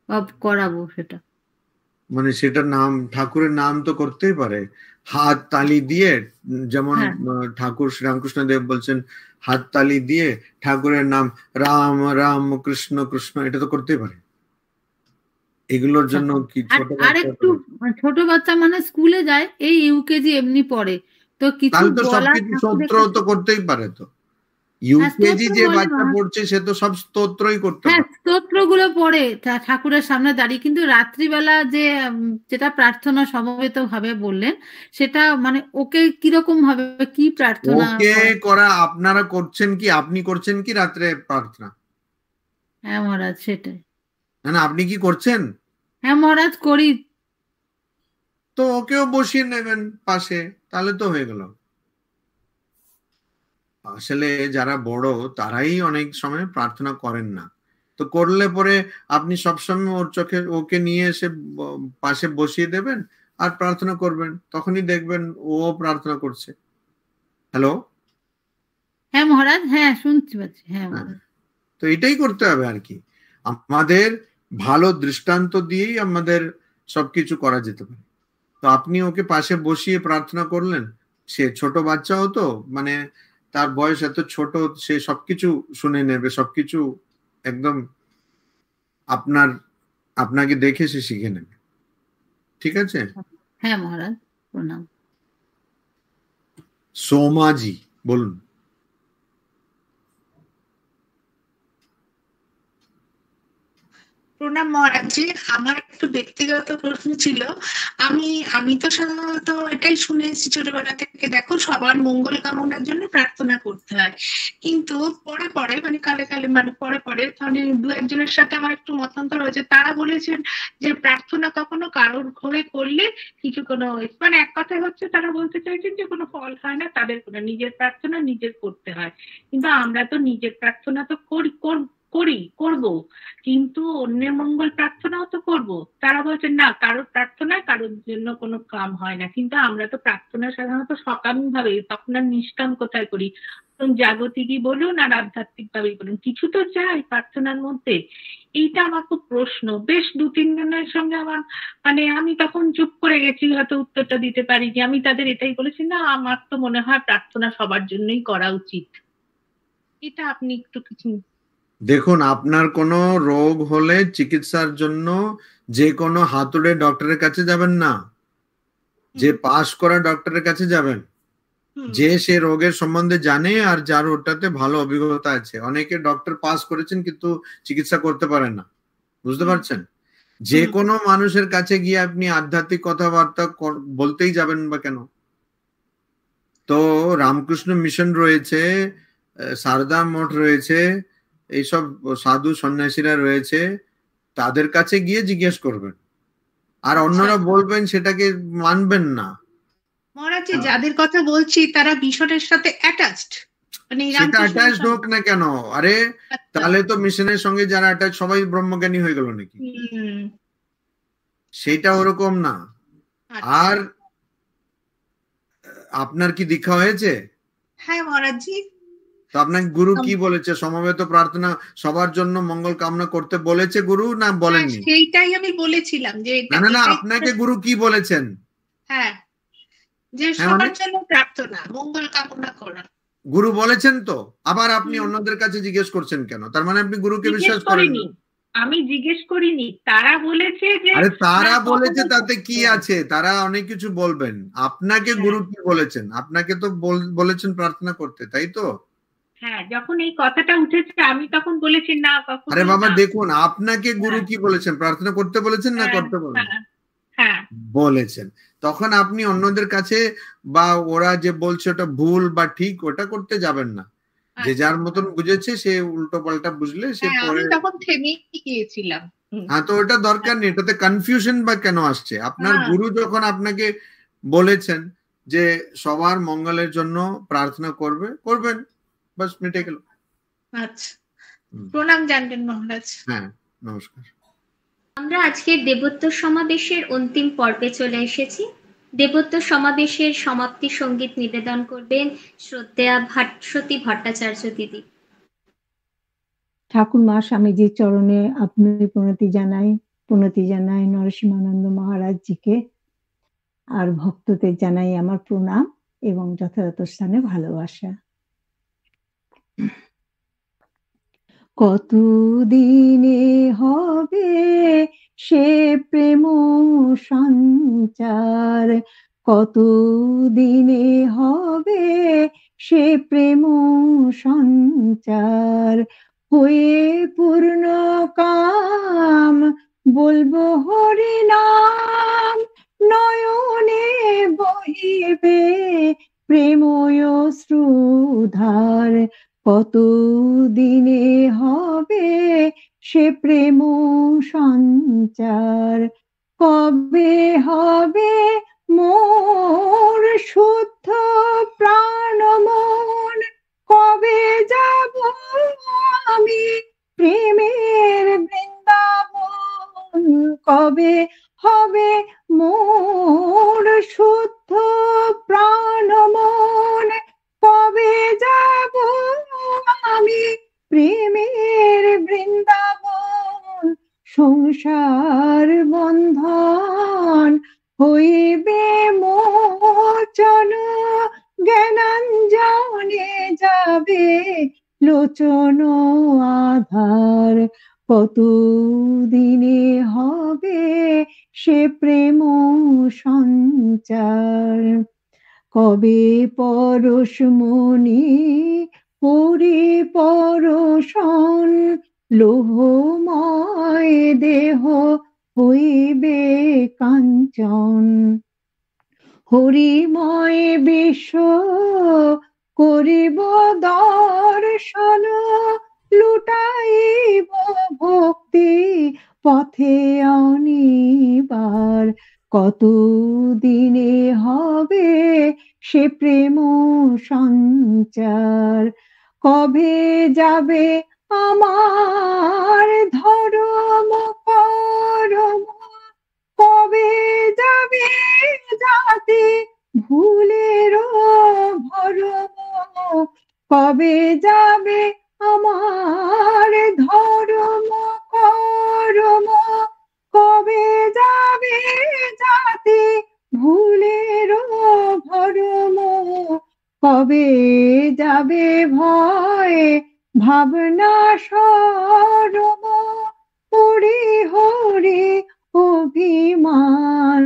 বা করাবো সেটা? মানে সেটা ঠাকুরের নাম তো করতেই পারে, হাত তালি দিয়ে, যেমন ঠাকুর শ্রীরামকৃষ্ণ দেব বলছেন হাত তালি দিয়ে ঠাকুরের নাম রাম রাম কৃষ্ণ কৃষ্ণ, এটা তো করতেই পারে। এগুলোর জন্য কি ছোট বাচ্চা মানে স্কুলে যায়, এই ইউকেজি এমনি পড়ে, তো কিছু স্তোত্র তো করতেই পারে। তো ইউকেজি যে বাচ্চা পড়ছে সে তো সব স্তোত্রই করতে পারে, স্তোত্রগুলো পড়ে ঠাকুরের সামনে দাঁড়িয়ে, কিন্তু রাত্রিবেলা যেটা প্রার্থনা সমবেত ভাবে বললেন সেটা মানে ওকে কিরকম ভাবে কি প্রার্থনা করা আপনারা করছেন কি, আপনি করছেন কি রাত্রে প্রার্থনা? হ্যাঁ মহারাজ সেটাই। না আপনি কি করছেন? হ্যাঁ মহারাজ করি। তো ওকেও বসিয়ে নেবেন পাশে, তাহলে তো হয়ে গেল। আসলে যারা বড় তারাই অনেক সময় প্রার্থনা করেন না, তো করলে পরে আপনি সবসময় ওকে নিয়ে এসে পাশে বসিয়ে দেবেন আর প্রার্থনা করবেন, তখনই দেখবেন ও প্রার্থনা করছে। হ্যালো। হ্যাঁ মহারাজ, হ্যাঁ শুনতে পাচ্ছি। হ্যাঁ তো এটাই করতে হবে আর কি, আমাদের ভালো দৃষ্টান্ত দিয়েই আমাদের সবকিছু করা যেতে পারে। তো আপনি ওকে পাশে বসিয়ে প্রার্থনা করলেন, সে ছোট বাচ্চাও তো মানে তার বয়স এত ছোট, সে সবকিছু শুনে নেবে, সবকিছু একদম আপনাকে দেখে সে শিখে নেবে। ঠিক আছে? হ্যাঁ মহারাজ, প্রণাম। সোমাজি বলুন। প্রণাম মহারাজজি, আমার একটু ব্যক্তিগত প্রশ্ন ছিল। আমি তো সাধারণত এটাই শুনেছি ছোটবেলা থেকে, দেখো সবার মঙ্গল কামনার জন্য প্রার্থনা করতে হয়, কিন্তু পরে পরে মানে কালে কালে মানে পরে পরে মানে দু একজনের সাথে আমার একটু মতান্তর হয়েছে। তারা বলেছেন যে প্রার্থনা কখনো কারোর ঘরে করলে কিছু কোনো মানে এক কথায় হচ্ছে তারা বলতে চাইছেন যে কোনো ফল হয় না, তাদের কোনো নিজের প্রার্থনা নিজের করতে হয়। কিন্তু আমরা তো নিজের প্রার্থনা তো করব, কিন্তু অন্যের মঙ্গল প্রার্থনাও তো করব। তারা বলছেন না, কারোর প্রার্থনায় কারোর জন্য কোনো কাম হয় না। কিন্তু আমরা তো প্রার্থনা সাধারণত সকাম ভাবে, তখন আর নিষ্কাম কোথায় করি? জাগতিকই বলুন আর আধ্যাত্মিক ভাবেই বলুন, কিছু তো চাই প্রার্থনার মধ্যে। এইটা আমার খুব প্রশ্ন। বেশ দু তিন জনের সঙ্গে আমার মানে আমি তখন চুপ করে গেছি, হয়তো উত্তরটা দিতে পারিনি। আমি তাদের এটাই বলেছি, না আমার তো মনে হয় প্রার্থনা সবার জন্যই করা উচিত। এটা আপনি একটু কিছু। দেখুন, আপনার কোনো রোগ হলে চিকিৎসার জন্য যে কোনো হাতুড়ে ডক্টরের কাছে যাবেন না, যে পাস করা ডক্টরের কাছে যাবেন, যে সে রোগের সম্বন্ধে জানে আর যার ওটাতে ভালো অভিজ্ঞতা আছে। অনেকে ডক্টর পাস করেছেন কিন্তু চিকিৎসা করতে পারেন না, বুঝতে পারছেন? যে কোনো মানুষের কাছে গিয়ে আপনি আধ্যাত্মিক কথাবার্তা বলতেই যাবেন বা কেন? তো রামকৃষ্ণ মিশন রয়েছে, সারদা মঠ রয়েছে, এইসব সাধু সন্ন্যাসীরা রয়েছে, তাদের কাছে গিয়ে জিজ্ঞেস করবেন। আর অন্যরা বলবেন সেটাকে মানবেন না। মহারাজ, যাদের কথা বলছি তারা মিশনের সাথে অ্যাটাচড, মানে সেটা অ্যাটাচড হোক না কেন? আরে তাহলে তো মিশনের সঙ্গে যারা অ্যাটাচ সবাই ব্রহ্মজ্ঞানী হয়ে গেল নাকি? সেটা ওরকম না। আর আপনার কি দীক্ষা হয়েছে? হ্যাঁ মহারাজজি। তো আপনাকে গুরু কি বলেছে? সমবেত প্রার্থনা সবার জন্য মঙ্গল কামনা করতে বলেছে গুরু, না বলেননি? সেইটাই আমি বলেছিলাম যে না আপনাকে গুরু কি বলেছেন? হ্যাঁ, যে সবার জন্য প্রার্থনা, মঙ্গল কামনা করা। গুরু বলেছেন তো, আবার আপনি অন্যদের কাছে জিজ্ঞেস করছেন কেন? তার মানে আপনি গুরুকে বিশ্বাস করেননি। আমি জিজ্ঞেস করিনি, তারা বলেছে যে। আরে তারা বলেছে তাতে কি আছে? তারা অনেক কিছু বলবেন। আপনাকে গুরু কি বলেছেন? আপনাকে তো বলেছেন প্রার্থনা করতে, তাই তো? হ্যাঁ, যখন এই কথাটা উঠেছে আমি তখন বলেছি না কখনো। আরে বাবা দেখুন, আপনাকে গুরু কি বলেছেন? প্রার্থনা করতে বলেছেন না করতে বলেছেন? হ্যাঁ বলেছেন। তখন আপনি অন্যদের কাছে বা ওরা যে বলছে ওটা ভুল বা ঠিক, ওটা করতে যাবেন না। যে যার মতন বুঝেছে সে উল্টো পাল্টা বুঝলে সে পরে তখন থেমে গিয়েছিলাম। হ্যাঁ, তো ওটা দরকার নেই, এটাতে কনফিউশন বা কেন আসছে? আপনার গুরু যখন আপনাকে বলেছেন যে সবার মঙ্গলের জন্য প্রার্থনা করবেন, বাস মিটে গেল। আচ্ছা, প্রণাম জানবেন মহারাজ। হ্যাঁ, নমস্কার। আমরা আজকের দেবোত্তর সমাবেশের অন্তিম পর্বে চলে এসেছি। দেবোত্তর সমাবেশের সমাপ্তি সঙ্গীত নিবেদন করবেন শ্রদ্ধেয়া ভাস্বতী ভট্টাচার্য দিদি। ঠাকুরমা স্বামীজির চরণে আপনি প্রণতি জানাই নরসিংহানন্দ মহারাজজিকে, আর ভক্তদের জানাই আমার প্রণাম এবং যথাযথ স্থানে ভালোবাসা। কতদিনে হবে সে প্রেম সঞ্চার, কতদিনে হবে সে প্রেম সঞ্চার, হয়ে পূর্ণ কাম বলবো হরি নাম, নয়নে বহিবে প্রেময় শ্রুধার, কতদিনে হবে সে প্রেম সঞ্চার, কবে হবে মোর শুদ্ধ প্রাণ মন, কবে যাব আমি প্রেমের বৃন্দাবন, কবে হবে মোর শুদ্ধ প্রাণ মন, কবে যাব আমি প্রেমের বৃন্দাবন, সংসার বন্ধন হইবে মোচন, জ্ঞানাঞ্জনে যাবে লোচন আধার, কত দিনে হবে সে প্রেম সঞ্চার, কবে পরশমণি করি পরশন, লোহময় দেহ হইবে কাঞ্চন, হরিময় বিশ্ব করিব দর্শন, লুটাইব ভক্তি পথে অনিবার, কত দিনে হবে সে প্রেম সঞ্চার, কবে যাবে আমার ধর্ম করম, কবে যাবে জাতি ভুলের ভরম, কবে যাবে আমার ধর্ম করম, কবে যাবে জাতি ভুলের ভরম, কবে যাবে ভয় ভাবনা সরম, হরি হরি অভিমান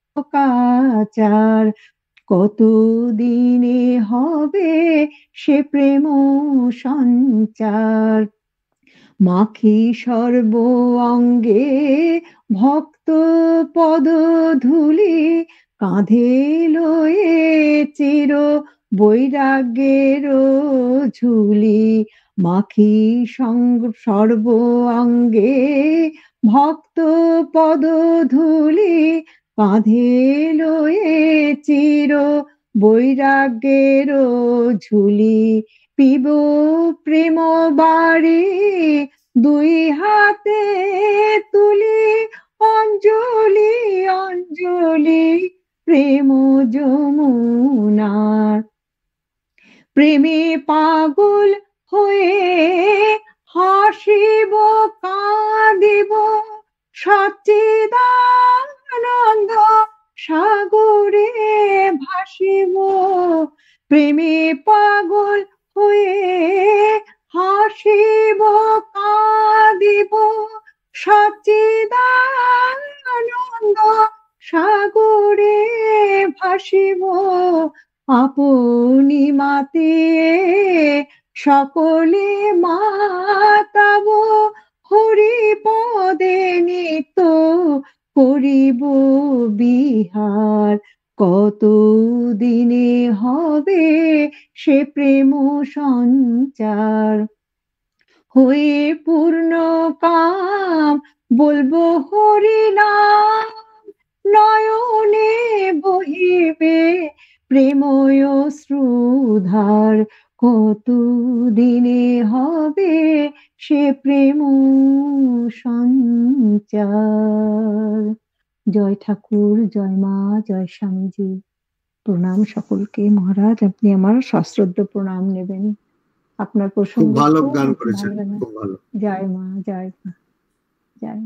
লোকাচার, কত দিনে হবে সে প্রেম সঞ্চার, মাখি সর্ব অঙ্গে ভক্ত পদ ধুলি, কাঁধে লয়ে চির বৈরাগ্যের ঝুলি, মাখি সর্ব অঙ্গে ভক্ত পদ ধুলি, কাঁধে লয়ে চির বৈরাগ্যের ঝুলি, পিব প্রেম বাড়ি দুই হাতে তুলি, অঞ্জলি অঞ্জলি প্রেম যমুনার, প্রেমে পাগল হয়ে হাসিব কাঁদিব, সচ্চিদানন্দ সাগরে ভাসিব, প্রেমে পাগল হয়ে হাসিব কাঁদিব, সচ্চিদানন্দ সাগরে ভাসিব, আপনি মাতিয়ে সকলে মাতাব, হরি পদে নিত্য করিব বিহার, কত দিনে হবে সে প্রেম সঞ্চার, হয়ে পূর্ণ কাম বলবো হরি নাম, নয়নে বহিবে প্রেময় শ্রুধার, কত দিনে হবে সে প্রেম সঞ্চার। জয় ঠাকুর, জয় মা, জয় স্বামীজি। প্রণাম সকলকে। মহারাজ, আপনি আমার সশ্রদ্ধ প্রণাম নেবেন। আপনার প্রসঙ্গ খুব ভালো গান করেছেন, খুব ভালো। জয় মা, জয় মা, জয়।